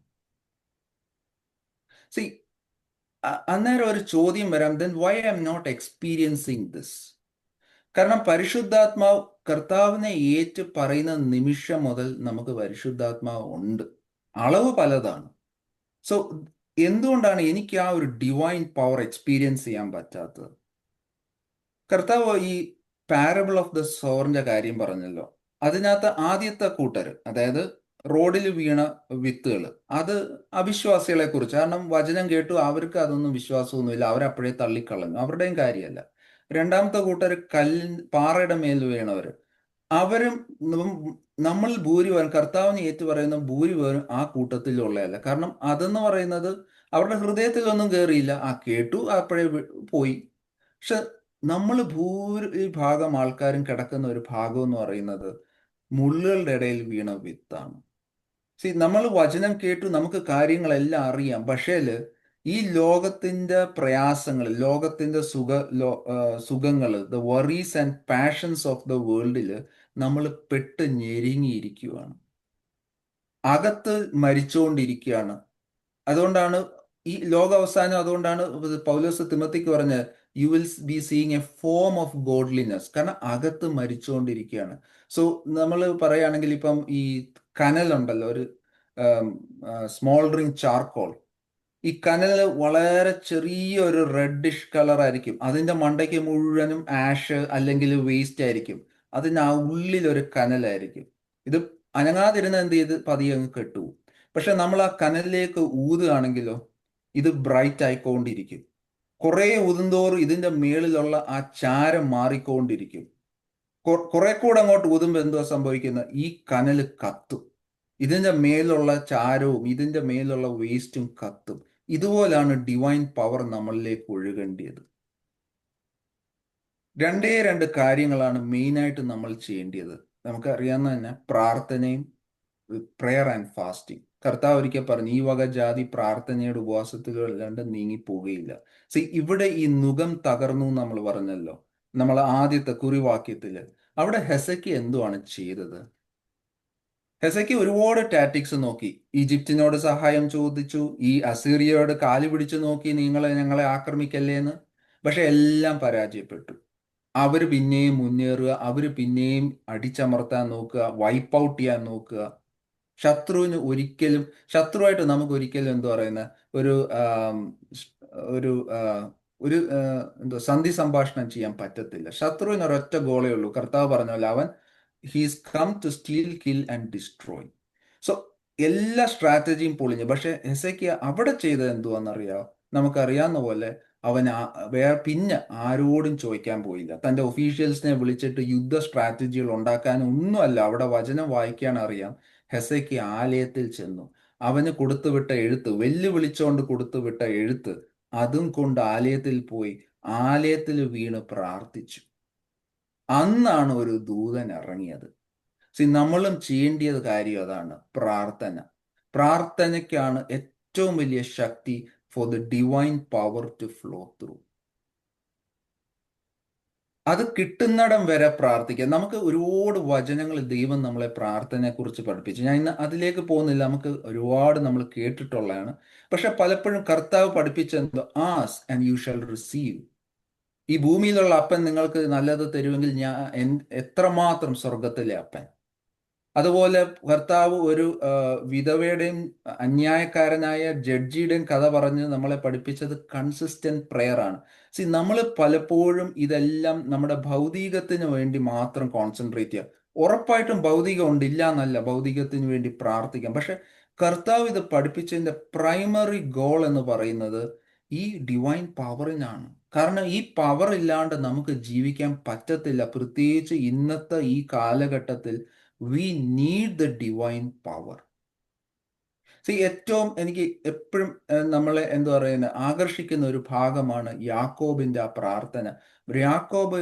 അന്നേരം ഒരു ചോദ്യം വരാം, then why I am not experiencing this? കാരണം പരിശുദ്ധാത്മാവ് കർത്താവിനെ ഏറ്റു പറയുന്ന നിമിഷം മുതൽ നമുക്ക് പരിശുദ്ധാത്മാവ് ഉണ്ട്. അളവ് പലതാണ്. എന്തുകൊണ്ടാണ് എനിക്ക് ആ ഒരു ഡിവൈൻ പവർ എക്സ്പീരിയൻസ് ചെയ്യാൻ പറ്റാത്തത്? കർത്താവ് ഈ പാരബിൾ ഓഫ് ദ സോറിന്റെ കാര്യം പറഞ്ഞല്ലോ. അതിനകത്ത് ആദ്യത്തെ കൂട്ടർ, അതായത് റോഡിൽ വീണ വിത്തുകൾ, അത് അവിശ്വാസികളെ കുറിച്ച്. കാരണം വചനം കേട്ടു, അവർക്ക് അതൊന്നും വിശ്വാസമൊന്നുമില്ല, അവരപ്പോഴേ തള്ളിക്കളഞ്ഞു, അവരുടെയും കാര്യമല്ല. രണ്ടാമത്തെ കൂട്ടർ പാറയുടെ മേൽ വീണവർ, അവരും നമ്മൾ ഭൂരിഭാഗം കർത്താവിനെ ഏറ്റു പറയുന്ന ഭൂരിഭാഗം ആ കൂട്ടത്തിലുള്ളതല്ല. കാരണം അതെന്ന് പറയുന്നത് അവരുടെ ഹൃദയത്തിലൊന്നും കയറിയില്ല, കേട്ടു അപ്പോഴേ പോയി. പക്ഷെ നമ്മൾ ഭൂരിഭാഗം ആൾക്കാരും കിടക്കുന്ന ഒരു ഭാഗം എന്ന് പറയുന്നത് മുള്ളുകളുടെ ഇടയിൽ വീണ വിത്താണ്. നമ്മൾ വചനം കേട്ടു, നമുക്ക് കാര്യങ്ങളെല്ലാം അറിയാം. പക്ഷേല് ഈ ലോകത്തിന്റെ പ്രയാസങ്ങൾ, ലോകത്തിന്റെ സുഖങ്ങള്, the worries and passions of the വേൾഡില് നമ്മൾ പെട്ട് ഞെരുങ്ങിയിരിക്കുകയാണ്, അകത്ത് മരിച്ചുകൊണ്ടിരിക്കുകയാണ്. അതുകൊണ്ടാണ് ഈ ലോകാവസാനം, അതുകൊണ്ടാണ് പൗലോസ് തിമോത്തിക്ക് പറഞ്ഞത്, you will be seeing A form of godliness. കാരണം അകത്ത് മരിച്ചുകൊണ്ടിരിക്കുകയാണ്. സോ നമ്മൾ പറയുകയാണെങ്കിൽ ഇപ്പം ഈ കനലുണ്ടല്ലോ, ഒരു സ്മോൾഡറിങ് ചാർക്കോൾ, ഈ കനൽ വളരെ ചെറിയൊരു റെഡിഷ് കളർ ആയിരിക്കും, അതിന്റെ മണ്ടയ്ക്ക് മുഴുവനും ആഷ് അല്ലെങ്കിൽ വേസ്റ്റ് ആയിരിക്കും, അതിന് ആ ഉള്ളിലൊരു കനലായിരിക്കും. ഇത് അനങ്ങാതിരുന്ന എന്ത് ചെയ്ത് പതിയെ അങ്ങ് കെട്ടുപോകും. പക്ഷെ നമ്മൾ ആ കനലിലേക്ക് ഊതുകയാണെങ്കിലോ, ഇത് ബ്രൈറ്റ് ആയിക്കൊണ്ടിരിക്കും. കുറെ ഊതുന്തോറും ഇതിന്റെ മേളിലുള്ള ആ ചാരം മാറിക്കൊണ്ടിരിക്കും. കുറെ കൂടെ അങ്ങോട്ട് ഊതുമ്പോൾ എന്തുവാ സംഭവിക്കുന്നത്? ഈ കനൽ കത്തും, ഇതിന്റെ മേലുള്ള ചാരവും ഇതിന്റെ മേലുള്ള വേസ്റ്റും കത്തും. ഇതുപോലാണ് ഡിവൈൻ പവർ നമ്മളിലേക്ക് ഒഴുകേണ്ടത്. രണ്ടേ രണ്ട് കാര്യങ്ങളാണ് മെയിനായിട്ട് നമ്മൾ ചെയ്യേണ്ടത്. നമുക്കറിയാവുന്ന തന്നെ പ്രാർത്ഥനയും പ്രെയർ ആൻഡ് ഫാസ്റ്റിംഗ്. കർത്താവ് ഒരിക്കൽ പറഞ്ഞു, ഈ വക ജാതി പ്രാർത്ഥനയുടെ ഉപവാസത്തിലോ അല്ലാണ്ട് നീങ്ങിപ്പോവുകയില്ല. ഇവിടെ ഈ നുകം തകർന്നു നമ്മൾ പറഞ്ഞല്ലോ, നമ്മൾ ആദ്യത്തെ കുറിവാക്യത്തില്. അവിടെ ഹെസക്കി എന്തുവാണ് ചെയ്തത്? ഹെസക്കി ഒരുപാട് ടാറ്റിക്സ് നോക്കി. ഈജിപ്തിനോട് സഹായം ചോദിച്ചു, ഈ അസീറിയയോട് കാല് പിടിച്ചു നോക്കി, ഞങ്ങളെ ആക്രമിക്കല്ലേ എന്ന്. പക്ഷെ എല്ലാം പരാജയപ്പെട്ടു. അവര് പിന്നെയും മുന്നേറുക, അവര് പിന്നെയും അടിച്ചമർത്താൻ നോക്കുക, വൈപ്പ് ഔട്ട് ചെയ്യാൻ നോക്കുക. ശത്രുവായിട്ട് നമുക്ക് ഒരിക്കലും എന്താ പറയുന്നത്, ഒരു ഒരു ഒരു എന്തോ സന്ധി സംഭാഷണം ചെയ്യാൻ പറ്റത്തില്ല. ശത്രുവിന് ഒരൊറ്റ ഗോളേ ഉള്ളൂ. കർത്താവ് പറഞ്ഞല്ലോ, അവൻ he's come to steal, kill and destroy. So എല്ലാ സ്ട്രാറ്റജിയും പൊളിഞ്ഞു. പക്ഷെ ഹെസേക്കിയ അവിടെ ചെയ്തത് എന്തുവാണെന്നറിയാമോ? നമുക്കറിയാവുന്ന പോലെ അവൻ പിന്നെ ആരോടും ചോദിക്കാൻ പോയില്ല. തൻ്റെ ഒഫീഷ്യൽസിനെ വിളിച്ചിട്ട് യുദ്ധ സ്ട്രാറ്റജികൾ ഉണ്ടാക്കാനും ഒന്നുമല്ല. അവിടെ വചനം വായിക്കാൻ അറിയാം. ഹെസേക്കിയ ആലയത്തിൽ ചെന്നു. അവന് കൊടുത്തുവിട്ട എഴുത്ത്, വെല്ലുവിളിച്ചുകൊണ്ട് കൊടുത്തുവിട്ട എഴുത്ത്, അതും കൊണ്ട് ആലയത്തിൽ പോയി, ആലയത്തിൽ വീണ് പ്രാർത്ഥിച്ചു. അന്നാണ് ഒരു ദൂതൻ ഇറങ്ങിയത്. നമ്മളും ചെയ്യേണ്ടിയത് കാര്യം അതാണ്, പ്രാർത്ഥന. പ്രാർത്ഥനയ്ക്കാണ് ഏറ്റവും വലിയ ശക്തി for the divine power to flow through. അത് കിട്ടുന്നിടം വരെ പ്രാർത്ഥിക്കുക. നമുക്ക് ഒരുപാട് വചനങ്ങൾ ദൈവം നമ്മളെ പ്രാർത്ഥനയെ കുറിച്ച് പഠിപ്പിച്ചു. ഞാൻ ഇന്ന് അതിലേക്ക് പോകുന്നില്ല, നമുക്ക് ഒരുപാട് നമ്മൾ കേട്ടിട്ടുള്ളതാണ്. പക്ഷെ പലപ്പോഴും കർത്താവ് പഠിപ്പിച്ചെന്തോ, ask and you shall receive. ഈ ഭൂമിയിലുള്ള അപ്പൻ നിങ്ങൾക്ക് നല്ലത് തരുമെങ്കിൽ ഞാൻ എത്രമാത്രം സ്വർഗത്തിലെ അപ്പൻ. അതുപോലെ കർത്താവ് ഒരു വിധവയുടെയും അന്യായക്കാരനായ ജഡ്ജിയുടെയും കഥ പറഞ്ഞ് നമ്മളെ പഠിപ്പിച്ചത് കൺസിസ്റ്റന്റ് പ്രെയർ ആണ്. നമ്മൾ പലപ്പോഴും ഇതെല്ലാം നമ്മുടെ ഭൗതികത്തിന് വേണ്ടി മാത്രം കോൺസെൻട്രേറ്റ് ചെയ്യുക. ഉറപ്പായിട്ടും ഭൗതികം ഉണ്ട്, ഇല്ല എന്നല്ല, ഭൗതികത്തിന് വേണ്ടി പ്രാർത്ഥിക്കാം. പക്ഷെ കർത്താവ് ഇത് പഠിപ്പിച്ചതിന്റെ പ്രൈമറി ഗോൾ എന്ന് പറയുന്നത് ഈ ഡിവൈൻ പവറിനാണ്. കാരണം ഈ പവർ ഇല്ലാണ്ട് നമുക്ക് ജീവിക്കാൻ പറ്റത്തില്ല. പ്രത്യേകിച്ച് ഇന്നത്തെ ഈ കാലഘട്ടത്തിൽ we need the divine power. ഏറ്റവും എനിക്ക് എപ്പോഴും നമ്മളെ എന്താ പറയുന്നത് ആകർഷിക്കുന്ന ഒരു ഭാഗമാണ് യാക്കോബിന്റെ ആ പ്രാർത്ഥന. യാക്കോബ്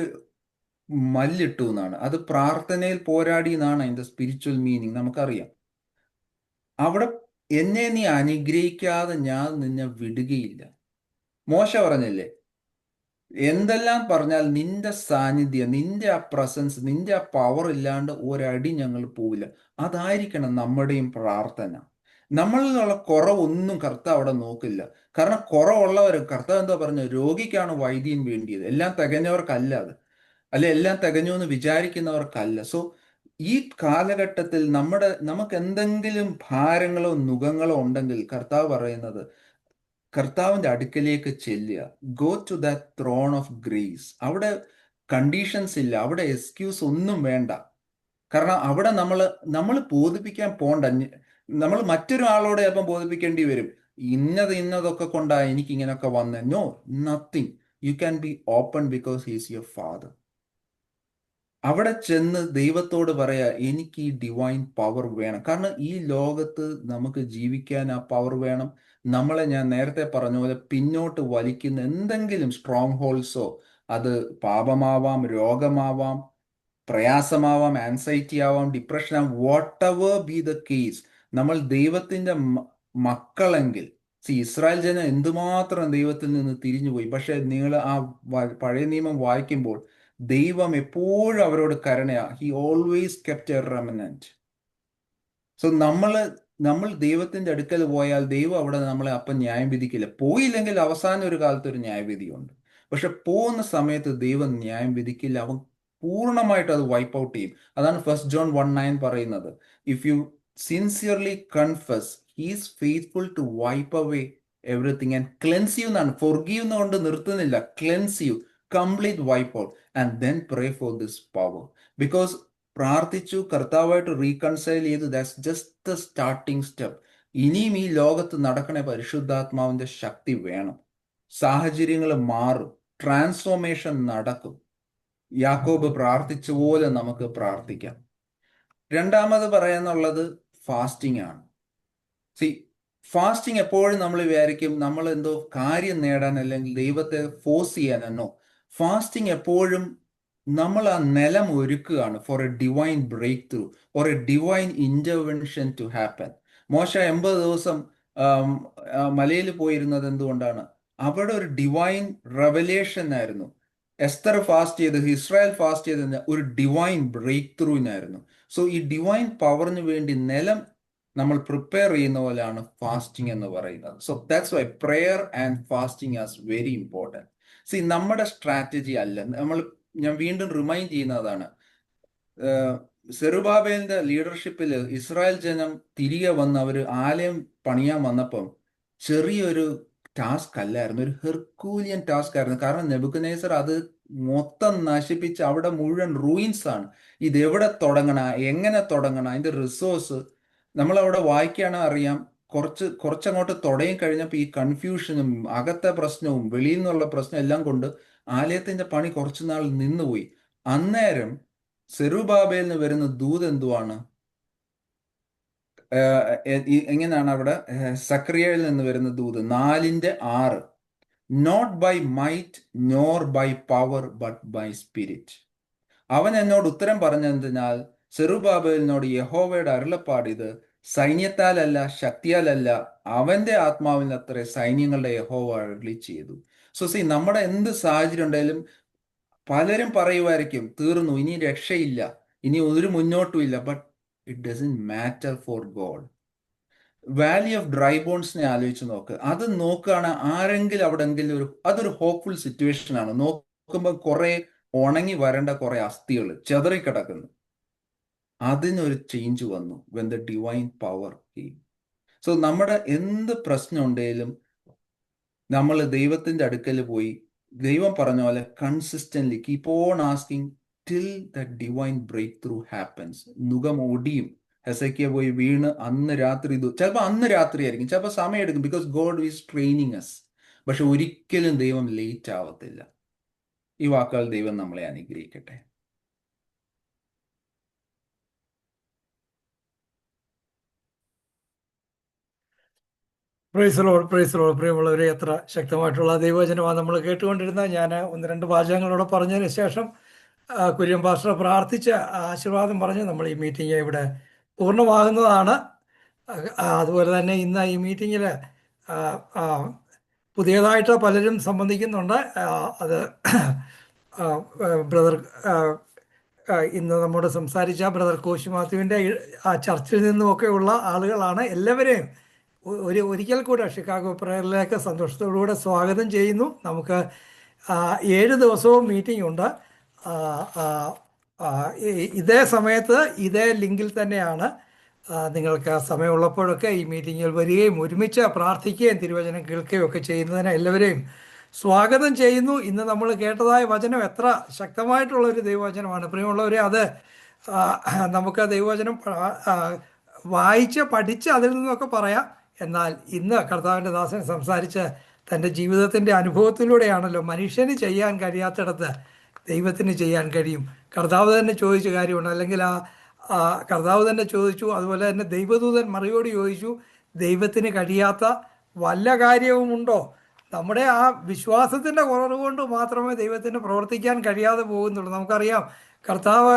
മല്ലിട്ടു എന്നാണ്, അത് പ്രാർത്ഥനയിൽ പോരാടി എന്നാണ് അതിന്റെ സ്പിരിച്വൽ മീനിങ് നമുക്കറിയാം. അവിടെ എന്നെ നീ അനുഗ്രഹിക്കാതെ ഞാൻ നിന്നെ വിടുകയില്ല. മോശ പറഞ്ഞില്ലേ, എന്തെല്ലാം പറഞ്ഞാൽ നിന്റെ സാന്നിധ്യം, നിന്റെ ആ പ്രസൻസ്, നിന്റെ ആ പവർ ഇല്ലാണ്ട് ഒരടി ഞങ്ങൾ പോവില്ല. അതായിരിക്കണം നമ്മുടെയും പ്രാർത്ഥന. നമ്മളിലുള്ള കുറവൊന്നും കർത്താവ് അവിടെ നോക്കില്ല. കാരണം കുറവുള്ളവർ, കർത്താവ് എന്താ പറഞ്ഞു, രോഗിക്കാണ് വൈദ്യം വേണ്ടിയത്, എല്ലാം തികഞ്ഞവർക്കല്ല അത്, അല്ലെ എല്ലാം തികഞ്ഞു എന്ന് വിചാരിക്കുന്നവർക്കല്ല. സോ ഈ കാലഘട്ടത്തിൽ നമുക്ക് എന്തെങ്കിലും ഭാരങ്ങളോ നുഖങ്ങളോ ഉണ്ടെങ്കിൽ കർത്താവ് പറയുന്നത്, കർത്താവിൻ്റെ അടുക്കലേക്ക് ചെല്ലുക. Go to that throne of grace. അവിടെ കണ്ടീഷൻസ് ഇല്ല, അവിടെ എക്സ്ക്യൂസ് ഒന്നും വേണ്ട. കാരണം അവിടെ നമ്മൾ ബോധിപ്പിക്കാൻ പോണ്ട. നമ്മൾ മറ്റൊരാളോട് ചിലപ്പം ബോധിപ്പിക്കേണ്ടി വരും, ഇന്നതൊക്കെ കൊണ്ടാണ് എനിക്ക് ഇങ്ങനെയൊക്കെ വന്നത്. No, nothing. You can be open because he's your father. അവിടെ ചെന്ന് ദൈവത്തോട് പറയാ, എനിക്ക് ഈ ഡിവൈൻ പവർ വേണം. കാരണം ഈ ലോകത്ത് നമുക്ക് ജീവിക്കാൻ ആ പവർ വേണം. നമ്മളെ ഞാൻ നേരത്തെ പറഞ്ഞ പോലെ പിന്നോട്ട് വലിക്കുന്ന എന്തെങ്കിലും സ്ട്രോങ് ഹോൾസോ, അത് പാപമാവാം, രോഗമാവാം, പ്രയാസമാവാം, ആൻസൈറ്റി ആവാം, ഡിപ്രഷൻ ആവാം, what ever B the case, നമ്മൾ ദൈവത്തിന്റെ മക്കളെങ്കിൽ, ഇസ്രായേൽ ജനം എന്തുമാത്രം ദൈവത്തിൽ നിന്ന് തിരിഞ്ഞുപോയി. പക്ഷെ നിങ്ങൾ ആ പഴയ നിയമം വായിക്കുമ്പോൾ ദൈവം എപ്പോഴും അവരോട് കരുണയാ. He always kept a remnant. So നമ്മൾ ദൈവത്തിന്റെ അടുക്കൽ പോയാൽ ദൈവം അവിടെ നമ്മളെ അപ്പം ന്യായം വിധിക്കില്ല. പോയില്ലെങ്കിൽ അവസാനം ഒരു കാലത്ത് ഒരു ന്യായവിധിയുണ്ട്. പക്ഷെ പോകുന്ന സമയത്ത് ദൈവം ന്യായം വിധിക്കില്ല. അവൻ പൂർണ്ണമായിട്ട് അത് വൈപ്പ് ഔട്ട് ചെയ്യും. അതാണ് 1 John 1:9 പറയുന്നത്. If you sincerely confess, he's faithful to wipe away everything and cleanse you എന്നാണ്. ഫൊർഗീവ് എന്നുകൊണ്ട് നിർത്തുന്നില്ല, cleanse you, complete wipe out and then pray for this power. Because പ്രാർത്ഥിച്ചു, കർത്താവായിട്ട് റീകൺസൈൽ ചെയ്തു, that's just the starting step. ഇനിയും ഈ ലോകത്ത് നടക്കണേ പരിശുദ്ധാത്മാവിന്റെ ശക്തി വേണം. സാഹചര്യങ്ങൾ മാറും, ട്രാൻസ്ഫോർമേഷൻ നടക്കും. യാക്കോബ് പ്രാർത്ഥിച്ച പോലെ നമുക്ക് പ്രാർത്ഥിക്കാം. രണ്ടാമത് പറയാന്നുള്ളത് ഫാസ്റ്റിംഗ് ആണ്. ഫാസ്റ്റിംഗ് എപ്പോഴും നമ്മൾ വിചാരിക്കും നമ്മൾ എന്തോ കാര്യം നേടാൻ അല്ലെങ്കിൽ ദൈവത്തെ ഫോഴ്സ് ചെയ്യാനെന്നോ. ഫാസ്റ്റിംഗ് എപ്പോഴും നമ്മൾ ആ നിലം ഒരുക്കുകയാണ് for a divine break through or a divine intervention to happen. മോശ 80 ദിവസം മലയിൽ പോയിരുന്നത് എന്തുകൊണ്ടാണ്? അവിടെ ഒരു ഡിവൈൻ റെവലേഷൻ ആയിരുന്നു. എസ്തർ ഫാസ്റ്റ് ചെയ്ത്, ഇസ്രായേൽ ഫാസ്റ്റ് ചെയ്ത് ഒരു ഡിവൈൻ ബ്രേക്ക് ത്രൂവിനായിരുന്നു. സോ ഈ ഡിവൈൻ പവറിന് വേണ്ടി നിലം നമ്മൾ പ്രിപ്പയർ ചെയ്യുന്ന പോലെയാണ് ഫാസ്റ്റിംഗ് എന്ന് പറയുന്നത്. So that's why prayer and fasting as very important. നമ്മുടെ സ്ട്രാറ്റജി അല്ല, ഞാൻ വീണ്ടും റിമൈൻഡ് ചെയ്യുന്നതാണ്. സെറുബാബേലിന്റെ ലീഡർഷിപ്പിൽ ഇസ്രായേൽ ജനം തിരികെ വന്ന് അവർ ആലയം പണിയാൻ വന്നപ്പം ചെറിയൊരു ടാസ്ക് അല്ലായിരുന്നു, ഒരു ഹെർക്കൂലിയൻ ടാസ്ക് ആയിരുന്നു. കാരണം നെബൂഖദ്നേസർ അത് മൊത്തം നശിപ്പിച്ച് അവിടെ മുഴുവൻ റൂയിൻസ് ആണ്. ഇത് എവിടെ തുടങ്ങണം, എങ്ങനെ തുടങ്ങണം, അതിന്റെ റിസോഴ്സ് നമ്മളവിടെ വായിക്കുകയാണെങ്കിൽ അറിയാം. കുറച്ചങ്ങോട്ട് തുടങ്ങി കഴിഞ്ഞപ്പോൾ ഈ കൺഫ്യൂഷനും അകത്തെ പ്രശ്നവും വെളിയിൽ നിന്നുള്ള പ്രശ്നം എല്ലാം കൊണ്ട് ആലയത്തിന്റെ പണി കുറച്ചുനാൾ നിന്നുപോയി. അന്നേരം സെറുബാബേലിന് വരുന്ന ദൂത് എന്തുവാണ്? എങ്ങനെയാണ് അവിടെ സക്രിയയിൽ നിന്ന് വരുന്ന ദൂത് 4:6, not by might nor by power but by spirit. അവൻ എന്നോട് ഉത്തരം പറഞ്ഞതിനാൽ സെറുബാബേലിനോട് യഹോവയുടെ അരുളപ്പാട് ഇത്, സൈന്യത്താലല്ല ശക്തിയാലല്ല അവന്റെ ആത്മാവിൽ അത്ര സൈന്യങ്ങളുടെ യഹോവ അരുളി ചെയ്തു. സോ നമ്മുടെ എന്ത് സാഹചര്യം ഉണ്ടെങ്കിലും പലരും പറയുമായിരിക്കും തീർന്നു, ഇനി രക്ഷയില്ല, ഇനി ഒരു മുന്നോട്ടും ഇല്ല. But it doesn't matter for God. Valley of dry ബോൺസിനെ ആലോചിച്ച് നോക്ക്. അത് നോക്കുകയാണ് ആരെങ്കിലും അവിടെങ്കിലും അതൊരു ഹോപ്പ്ഫുൾ സിറ്റുവേഷൻ ആണ്. നോക്കുമ്പോൾ കുറെ ഉണങ്ങി വരേണ്ട കുറെ അസ്ഥികൾ ചെതറിക്കിടക്കുന്നു. അതിനൊരു ചേഞ്ച് വന്നു when the divine power came. So നമ്മുടെ എന്ത് പ്രശ്നം ഉണ്ടെങ്കിലും നമ്മൾ ദൈവത്തിന്റെ അടുക്കൽ പോയി ദൈവം പറഞ്ഞ പോലെ consistently keep on asking till the divine break through happens. നുകം ഒടിയും. ഹെസക്കിയ പോയി വീണ് അന്ന് രാത്രി, ചിലപ്പോൾ അന്ന് രാത്രി ആയിരിക്കും, ചിലപ്പോൾ സമയം എടുക്കും. Because God is training us. പക്ഷെ ഒരിക്കലും ദൈവം ലേറ്റ് ആവത്തില്ല. ഈ വാക്കുകൾ ദൈവം നമ്മളെ അനുഗ്രഹിക്കട്ടെ. Praise Lord, praise Lord. പ്രിയമുള്ളവരെ, എത്ര ശക്തമായിട്ടുള്ള ദൈവവചനമാണ് നമ്മൾ കേട്ടുകൊണ്ടിരുന്നത്. ഞാൻ 1-2 വാചകങ്ങളോടെ പറഞ്ഞതിന് ശേഷം കുര്യൻ പാസ്റ്റർ പ്രാർത്ഥിച്ച ആശീർവാദം പറഞ്ഞ് നമ്മൾ ഈ മീറ്റിംഗ് ഇവിടെ പൂർണ്ണമാകുന്നതാണ്. അതുപോലെ തന്നെ ഇന്ന് ഈ മീറ്റിങ്ങിൽ പുതിയതായിട്ട് പലരും സംബന്ധിക്കുന്നുണ്ട്. അത് ബ്രദർ ഇന്ന് നമ്മോട് സംസാരിച്ച ബ്രദർ കോശി മാത്യുവിൻ്റെ ആ ചർച്ചിൽ നിന്നുമൊക്കെയുള്ള ആളുകളാണ്. എല്ലാവരെയും ഒരിക്കൽ കൂടെ ഷിക്കാഗോ പ്രയറിലേക്ക് സന്തോഷത്തോടുകൂടെ സ്വാഗതം ചെയ്യുന്നു. നമുക്ക് 7 ദിവസവും മീറ്റിംഗ് ഉണ്ട്. ഇതേ സമയത്ത് ഇതേ ലിങ്കിൽ തന്നെയാണ്. നിങ്ങൾക്ക് സമയമുള്ളപ്പോഴൊക്കെ ഈ മീറ്റിങ്ങിൽ വരികയും ഒരുമിച്ച് പ്രാർത്ഥിക്കുകയും തിരുവചനം കേൾക്കുകയും ഒക്കെ ചെയ്യുന്നതിന് എല്ലാവരെയും സ്വാഗതം ചെയ്യുന്നു. ഇന്ന് നമ്മൾ കേട്ടതായ വചനം എത്ര ശക്തമായിട്ടുള്ളൊരു ദൈവവചനമാണ് പ്രിയമുള്ളവരെ. അത് നമുക്ക് ദൈവവചനം വായിച്ച് പഠിച്ച് അതിൽ നിന്നൊക്കെ പറയാം. എന്നാൽ ഇന്ന് കർത്താവിൻ്റെ ദാസൻ സംസാരിച്ച് തൻ്റെ ജീവിതത്തിൻ്റെ അനുഭവത്തിലൂടെയാണല്ലോ മനുഷ്യന് ചെയ്യാൻ കഴിയാത്തിടത്ത് ദൈവത്തിന് ചെയ്യാൻ കഴിയും. കർത്താവ് തന്നെ ചോദിച്ച കാര്യമാണ്, അല്ലെങ്കിൽ കർത്താവ് തന്നെ ചോദിച്ചു. അതുപോലെ തന്നെ ദൈവദൂതൻ മറിയോട് ചോദിച്ചു, ദൈവത്തിന് കഴിയാത്ത വല്ല കാര്യവുമുണ്ടോ? നമ്മുടെ ആ വിശ്വാസത്തിൻ്റെ കുറവ് കൊണ്ട് മാത്രമേ ദൈവത്തിന് പ്രവർത്തിക്കാൻ കഴിയാതെ പോകുന്നുള്ളൂ. നമുക്കറിയാം കർത്താവ്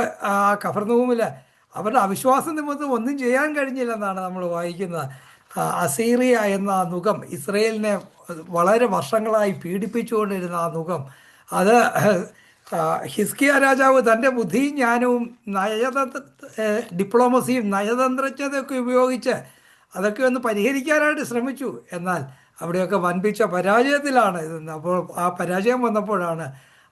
കഫർനഹൂമിൽ അവരുടെ അവിശ്വാസം നിമിത്തം ഒന്നും ചെയ്യാൻ കഴിഞ്ഞില്ലെന്നാണ് നമ്മൾ വായിക്കുന്നത്. അസീറിയ എന്ന ആ നുകം, ഇസ്രയേലിനെ വളരെ വർഷങ്ങളായി പീഡിപ്പിച്ചുകൊണ്ടിരുന്ന ആ നുകം, അത് ഹിസ്കിയ രാജാവ് തൻ്റെ ബുദ്ധിയും ജ്ഞാനവും ഡിപ്ലോമസിയും നയതന്ത്രജ്ഞതയൊക്കെ ഉപയോഗിച്ച് അതൊക്കെ ഒന്ന് പരിഹരിക്കാനായിട്ട് ശ്രമിച്ചു. എന്നാൽ അവിടെയൊക്കെ വൻപിച്ച പരാജയത്തിലാണ് ഇത്. അപ്പോൾ ആ പരാജയം വന്നപ്പോഴാണ്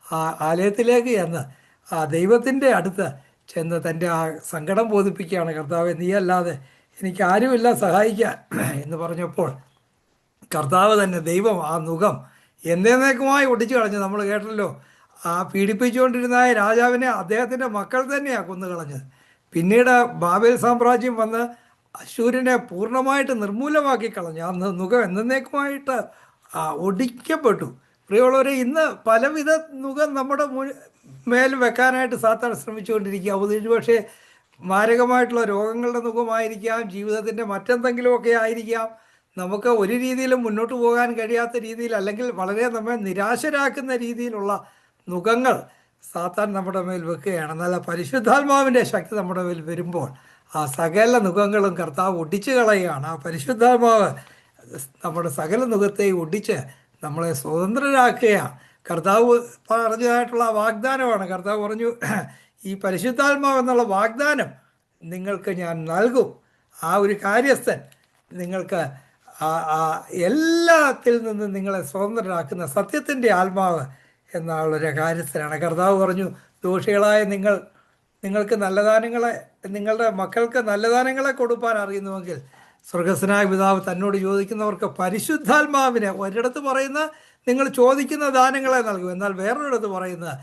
ആ ആലയത്തിലേക്ക് ചെന്ന് ആ ദൈവത്തിൻ്റെ അടുത്ത് ചെന്ന് തൻ്റെ ആ സങ്കടം ബോധിപ്പിക്കുകയാണ്. കർത്താവെ, നീ അല്ലാതെ എനിക്ക് ആരുമില്ല സഹായിക്കാൻ എന്ന് പറഞ്ഞപ്പോൾ കർത്താവ് തന്നെ, ദൈവം ആ നുകം എന്നേക്കുമായി ഒടിച്ചു കളഞ്ഞു. നമ്മൾ കേട്ടല്ലോ, ആ പീഡിപ്പിച്ചുകൊണ്ടിരുന്ന രാജാവിനെ അദ്ദേഹത്തിൻ്റെ മക്കൾ തന്നെയാണ് കൊന്നുകളഞ്ഞത്. പിന്നീട് ബാബേൽ സാമ്രാജ്യം വന്ന് അശൂരിനെ പൂർണ്ണമായിട്ട് നിർമൂലമാക്കി കളഞ്ഞു. ആ നുകം എന്നേക്കുമായിട്ട് ഒടിക്കപ്പെട്ടു. പ്രിയമുള്ളവരെ, ഇന്ന് പലവിധ നുകം നമ്മുടെ മേൽ വെക്കാനായിട്ട് സാത്താൻ ശ്രമിച്ചുകൊണ്ടിരിക്കുക. ഒരു പക്ഷേ മാരകമായിട്ടുള്ള രോഗങ്ങളുടെ നുഖമായിരിക്കാം, ജീവിതത്തിൻ്റെ മറ്റെന്തെങ്കിലുമൊക്കെ ആയിരിക്കാം. നമുക്ക് ഒരു രീതിയിലും മുന്നോട്ട് പോകാൻ കഴിയാത്ത രീതിയിൽ, അല്ലെങ്കിൽ വളരെ നമ്മെ നിരാശരാക്കുന്ന രീതിയിലുള്ള നുഖങ്ങൾ സാത്താൻ നമ്മുടെ മേൽ വെക്കുകയാണ്. എന്നാൽ പരിശുദ്ധാത്മാവിൻ്റെ ശക്തി നമ്മുടെ മേൽ വരുമ്പോൾ ആ സകല നുഖങ്ങളും കർത്താവ് ഒടിച്ചു കളയുകയാണ്. ആ പരിശുദ്ധാത്മാവ് നമ്മുടെ സകല നുഖത്തെയും ഒടിച്ച് നമ്മളെ സ്വതന്ത്രരാക്കുകയാണ്. കർത്താവ് പറഞ്ഞതായിട്ടുള്ള വാഗ്ദാനമാണ്. കർത്താവ് പറഞ്ഞു, ഈ പരിശുദ്ധാത്മാവ് എന്നുള്ള വാഗ്ദാനം നിങ്ങൾക്ക് ഞാൻ നൽകും. ആ ഒരു കാര്യസ്ഥൻ നിങ്ങൾക്ക് എല്ലാത്തിൽ നിന്നും നിങ്ങളെ സ്വതന്ത്രരാക്കുന്ന സത്യത്തിൻ്റെ ആത്മാവ് എന്നുള്ളൊരു കാര്യസ്ഥനാണ്. കർത്താവ് പറഞ്ഞു, ദോഷികളായ നിങ്ങൾക്ക് നല്ല ദാനങ്ങളെ, നിങ്ങളുടെ മക്കൾക്ക് നല്ല ദാനങ്ങളെ കൊടുപ്പാൻ അറിയുന്നുവെങ്കിൽ സ്വർഗസ്വനായ പിതാവ് തന്നോട് ചോദിക്കുന്നവർക്ക് പരിശുദ്ധാത്മാവിനെ, ഒരിടത്ത് പറയുന്ന നിങ്ങൾ ചോദിക്കുന്ന ദാനങ്ങളെ നൽകും, എന്നാൽ വേറൊരിടത്ത് പറയുന്നത്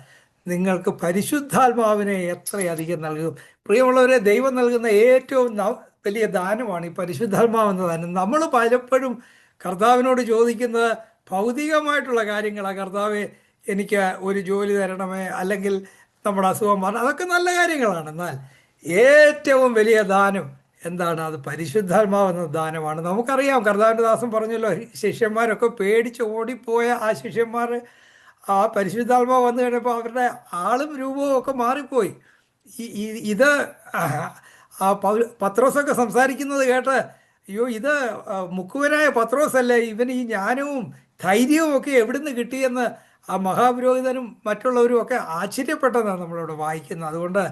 നിങ്ങൾക്ക് പരിശുദ്ധാത്മാവിനെ എത്രയധികം നൽകും. പ്രിയമുള്ളവരെ, ദൈവം നൽകുന്ന ഏറ്റവും വലിയ ദാനമാണ് ഈ പരിശുദ്ധാത്മാവെന്ന ദാനം. നമ്മൾ പലപ്പോഴും കർത്താവിനോട് ചോദിക്കുന്നത് ഭൗതികമായിട്ടുള്ള കാര്യങ്ങളാണ്. കർത്താവെ, എനിക്ക് ഒരു ജോലി തരണമേ, അല്ലെങ്കിൽ നമ്മുടെ അസുഖം മാറണം, അതൊക്കെ നല്ല കാര്യങ്ങളാണ്. എന്നാൽ ഏറ്റവും വലിയ ദാനം എന്താണ്? അത് പരിശുദ്ധാത്മാവെന്ന ദാനമാണ്. നമുക്കറിയാം, കർത്താവിൻ്റെ ദാസൻ പറഞ്ഞല്ലോ, ശിഷ്യന്മാരൊക്കെ പേടിച്ച് ഓടിപ്പോയ ആ ശിഷ്യന്മാർ ആ പരിശുദ്ധാത്മാവ് വന്നു കഴിഞ്ഞപ്പോൾ അവരുടെ ആളും രൂപവും ഒക്കെ മാറിപ്പോയി. ഇത് പത്രോസൊക്കെ സംസാരിക്കുന്നത് കേട്ട്, അയ്യോ, ഇത് മുക്കുവനായ പത്രോസല്ലേ, ഇവൻ ഈ ജ്ഞാനവും ധൈര്യവും ഒക്കെ എവിടുന്ന് കിട്ടിയെന്ന് ആ മഹാപുരോഹിതനും മറ്റുള്ളവരും ഒക്കെ ആശ്ചര്യപ്പെട്ടതാണ് നമ്മളിവിടെ വായിക്കുന്നത്. അതുകൊണ്ട്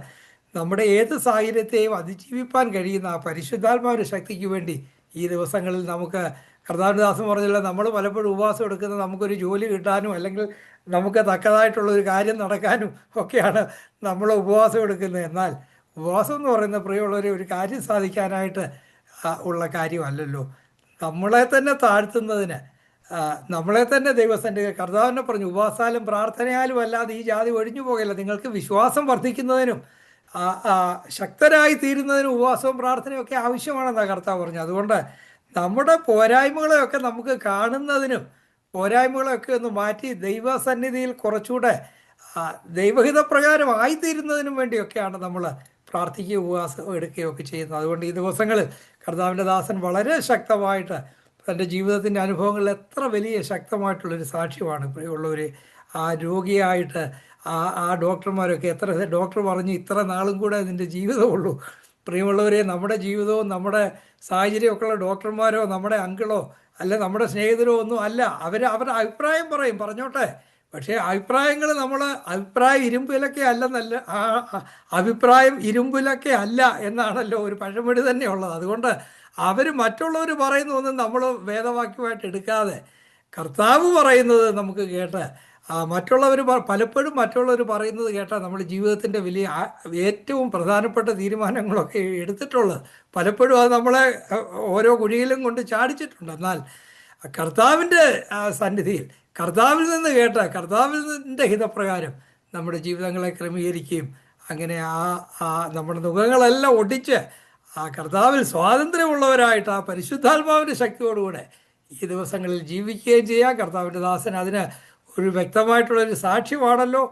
നമ്മുടെ ഏത് സാഹചര്യത്തെയും അതിജീവിപ്പാൻ കഴിയുന്ന ആ പരിശുദ്ധാത്മാവിൻ്റെ ശക്തിക്ക് വേണ്ടി ഈ ദിവസങ്ങളിൽ നമുക്ക്, കർത്താവിൻ്റെ ദാസൻ പറഞ്ഞല്ലോ, നമ്മൾ പലപ്പോഴും ഉപവാസം എടുക്കുന്നത് നമുക്കൊരു ജോലി കിട്ടാനും അല്ലെങ്കിൽ നമുക്ക് തക്കതായിട്ടുള്ള ഒരു കാര്യം നടക്കാനും ഒക്കെയാണ് നമ്മൾ ഉപവാസം എടുക്കുന്നത്. എന്നാൽ ഉപവാസം എന്ന് പറയുന്ന പ്രിയമുള്ളവരെ ഒരു കാര്യം സാധിക്കാനായിട്ട് ഉള്ള കാര്യമല്ലല്ലോ. നമ്മളെ തന്നെ താഴ്ത്തുന്നതിന്, നമ്മളെ തന്നെ ദൈവസന്നിധിയിൽ, കർത്താവിനെ പറഞ്ഞു, ഉപവാസാലും പ്രാർത്ഥനയാലും അല്ലാതെ ഈ ജാതി ഒഴിഞ്ഞു പോകില്ല. നിങ്ങൾക്ക് വിശ്വാസം വർദ്ധിക്കുന്നതിനും ശക്തരായി തീരുന്നതിനും ഉപവാസവും പ്രാർത്ഥനയും ഒക്കെ ആവശ്യമാണെന്നാണ് കർത്താവ് പറഞ്ഞു. അതുകൊണ്ട് നമ്മുടെ പോരായ്മകളെയൊക്കെ നമുക്ക് കാണുന്നതിനും പോരായ്മകളൊക്കെ ഒന്ന് മാറ്റി ദൈവസന്നിധിയിൽ കുറച്ചുകൂടെ ദൈവഹിതപ്രകാരം ആയിത്തീരുന്നതിനും വേണ്ടിയൊക്കെയാണ് നമ്മൾ പ്രാർത്ഥിക്കുകയും ഉപവാസം എടുക്കുകയൊക്കെ ചെയ്യുന്നത്. അതുകൊണ്ട് ഈ ദിവസങ്ങളിൽ കർത്താവിൻ്റെ ദാസൻ വളരെ ശക്തമായിട്ട് തൻ്റെ ജീവിതത്തിൻ്റെ അനുഭവങ്ങളിൽ എത്ര വലിയ ശക്തമായിട്ടുള്ളൊരു സാക്ഷ്യമാണ് പ്രിയമുള്ളവർ. ആ രോഗിയായിട്ട് ആ ഡോക്ടർമാരൊക്കെ ഡോക്ടർ പറഞ്ഞു, ഇത്ര നാളും കൂടെ അതിൻ്റെ ജീവിതമുള്ളൂ. പ്രിയമുള്ളവരെ, നമ്മുടെ ജീവിതവും നമ്മുടെ സാഹചര്യമൊക്കെയുള്ള ഡോക്ടർമാരോ നമ്മുടെ അങ്കിളോ അല്ല നമ്മുടെ സ്നേഹിതരോ ഒന്നും അല്ല. അവരുടെ അഭിപ്രായം പറഞ്ഞോട്ടെ. പക്ഷേ അഭിപ്രായങ്ങൾ അഭിപ്രായം ഇരുമ്പിലൊക്കെ അല്ലെന്നല്ല, അഭിപ്രായം ഇരുമ്പിലൊക്കെ അല്ല എന്നാണല്ലോ ഒരു പഴമൊഴി തന്നെ ഉള്ളത്. അതുകൊണ്ട് അവർ മറ്റുള്ളവർ പറയുന്നതൊന്നും നമ്മൾ വേദവാക്യമായിട്ട് എടുക്കാതെ കർത്താവ് പറയുന്നത് നമുക്ക് കേട്ട്, പലപ്പോഴും മറ്റുള്ളവർ പറയുന്നത് കേട്ടാൽ നമ്മൾ ജീവിതത്തിൻ്റെ വലിയ ഏറ്റവും പ്രധാനപ്പെട്ട തീരുമാനങ്ങളൊക്കെ എടുത്തിട്ടുള്ളത്. പലപ്പോഴും അത് നമ്മളെ ഓരോ കുഴിയിലും കൊണ്ട് ചാടിച്ചിട്ടുണ്ട്. എന്നാൽ കർത്താവിൻ്റെ സന്നിധിയിൽ കർത്താവിൽ നിന്ന് കേട്ട് കർത്താവിൻ്റെ ഹിതപ്രകാരം നമ്മുടെ ജീവിതങ്ങളെ ക്രമീകരിക്കുകയും അങ്ങനെ നമ്മുടെ മുഖങ്ങളെല്ലാം ഒടിച്ച് ആ കർത്താവിൽ സ്വാതന്ത്ര്യമുള്ളവരായിട്ട് ആ പരിശുദ്ധാത്മാവിൻ്റെ ശക്തിയോടുകൂടെ ഈ ദിവസങ്ങളിൽ ജീവിക്കുകയും ചെയ്യാം. കർത്താവിൻ്റെ ദാസൻ അതിന് ഒരു വ്യക്തമായിട്ടുള്ളൊരു സാക്ഷ്യമാണല്ലോ.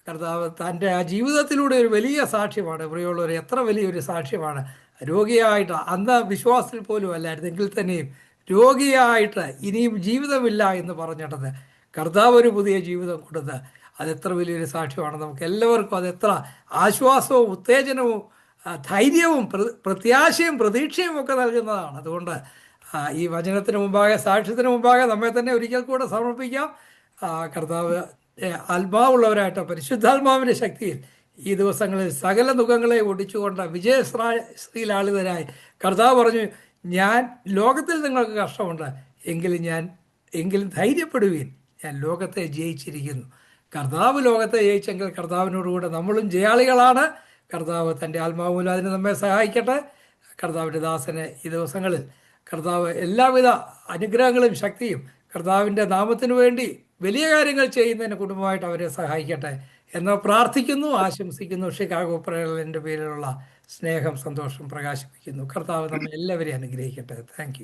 കർത്താവ് തൻ്റെ ആ ജീവിതത്തിലൂടെ ഒരു വലിയ സാക്ഷ്യമാണ്. പ്രിയമുള്ളവർ, എത്ര വലിയൊരു സാക്ഷ്യമാണ്. രോഗിയായിട്ട്, അന്ന് വിശ്വാസത്തിൽ പോലും അല്ലായിരുന്നെങ്കിൽ തന്നെയും രോഗിയായിട്ട് ഇനിയും ജീവിതമില്ല എന്ന് പറഞ്ഞിട്ടത് കർത്താവ് ഒരു പുതിയ ജീവിതം കൊടുത്ത് അതെത്ര വലിയൊരു സാക്ഷ്യമാണ്. നമുക്ക് എല്ലാവർക്കും അതെത്ര ആശ്വാസവും ഉത്തേജനവും ധൈര്യവും പ്രത്യാശയും പ്രതീക്ഷയും ഒക്കെ നൽകുന്നതാണ്. അതുകൊണ്ട് ഈ വചനത്തിന് മുമ്പാകെ, സാക്ഷ്യത്തിന് മുമ്പാകെ നമ്മെ തന്നെ ഒരിക്കൽ കൂടെ സമർപ്പിക്കാം. കർത്താവ് ആത്മാവുള്ളവരായിട്ട് പരിശുദ്ധാത്മാവിൻ്റെ ശക്തിയിൽ ഈ ദിവസങ്ങളിൽ സകല ദുഃഖങ്ങളെ ഒടിച്ചുകൊണ്ട് വിജയശ്രീലാളിതരായി കർത്താവ് പറഞ്ഞു, ഞാൻ ലോകത്തിൽ നിങ്ങൾക്ക് കഷ്ടമുണ്ട്, എങ്കിലും ധൈര്യപ്പെടുവീൻ, ഞാൻ ലോകത്തെ ജയിച്ചിരിക്കുന്നു. കർത്താവ് ലോകത്തെ ജയിച്ചെങ്കിൽ കർത്താവിനോടുകൂടെ നമ്മളും ജയാളികളാണ്. കർത്താവ് തൻ്റെ ആത്മാവിൽ അതിന് നമ്മെ സഹായിക്കട്ടെ. കർത്താവിൻ്റെ ദാസന് ഈ ദിവസങ്ങളിൽ കർത്താവ് എല്ലാവിധ അനുഗ്രഹങ്ങളും ശക്തിയും കർത്താവിൻ്റെ നാമത്തിനു വേണ്ടി വലിയ കാര്യങ്ങൾ ചെയ്യുന്നതിന് കുടുംബമായിട്ട് അവരെ സഹായിക്കട്ടെ എന്ന് പ്രാർത്ഥിക്കുന്നു, ആശംസിക്കുന്നു. ഷിക്കാഗോ പ്രേരണൻ്റെ പേരിലുള്ള സ്നേഹം, സന്തോഷം പ്രകാശിപ്പിക്കുന്നു. കർത്താവ് നമ്മെ എല്ലാവരെയും അനുഗ്രഹിക്കട്ടെ. Thank you.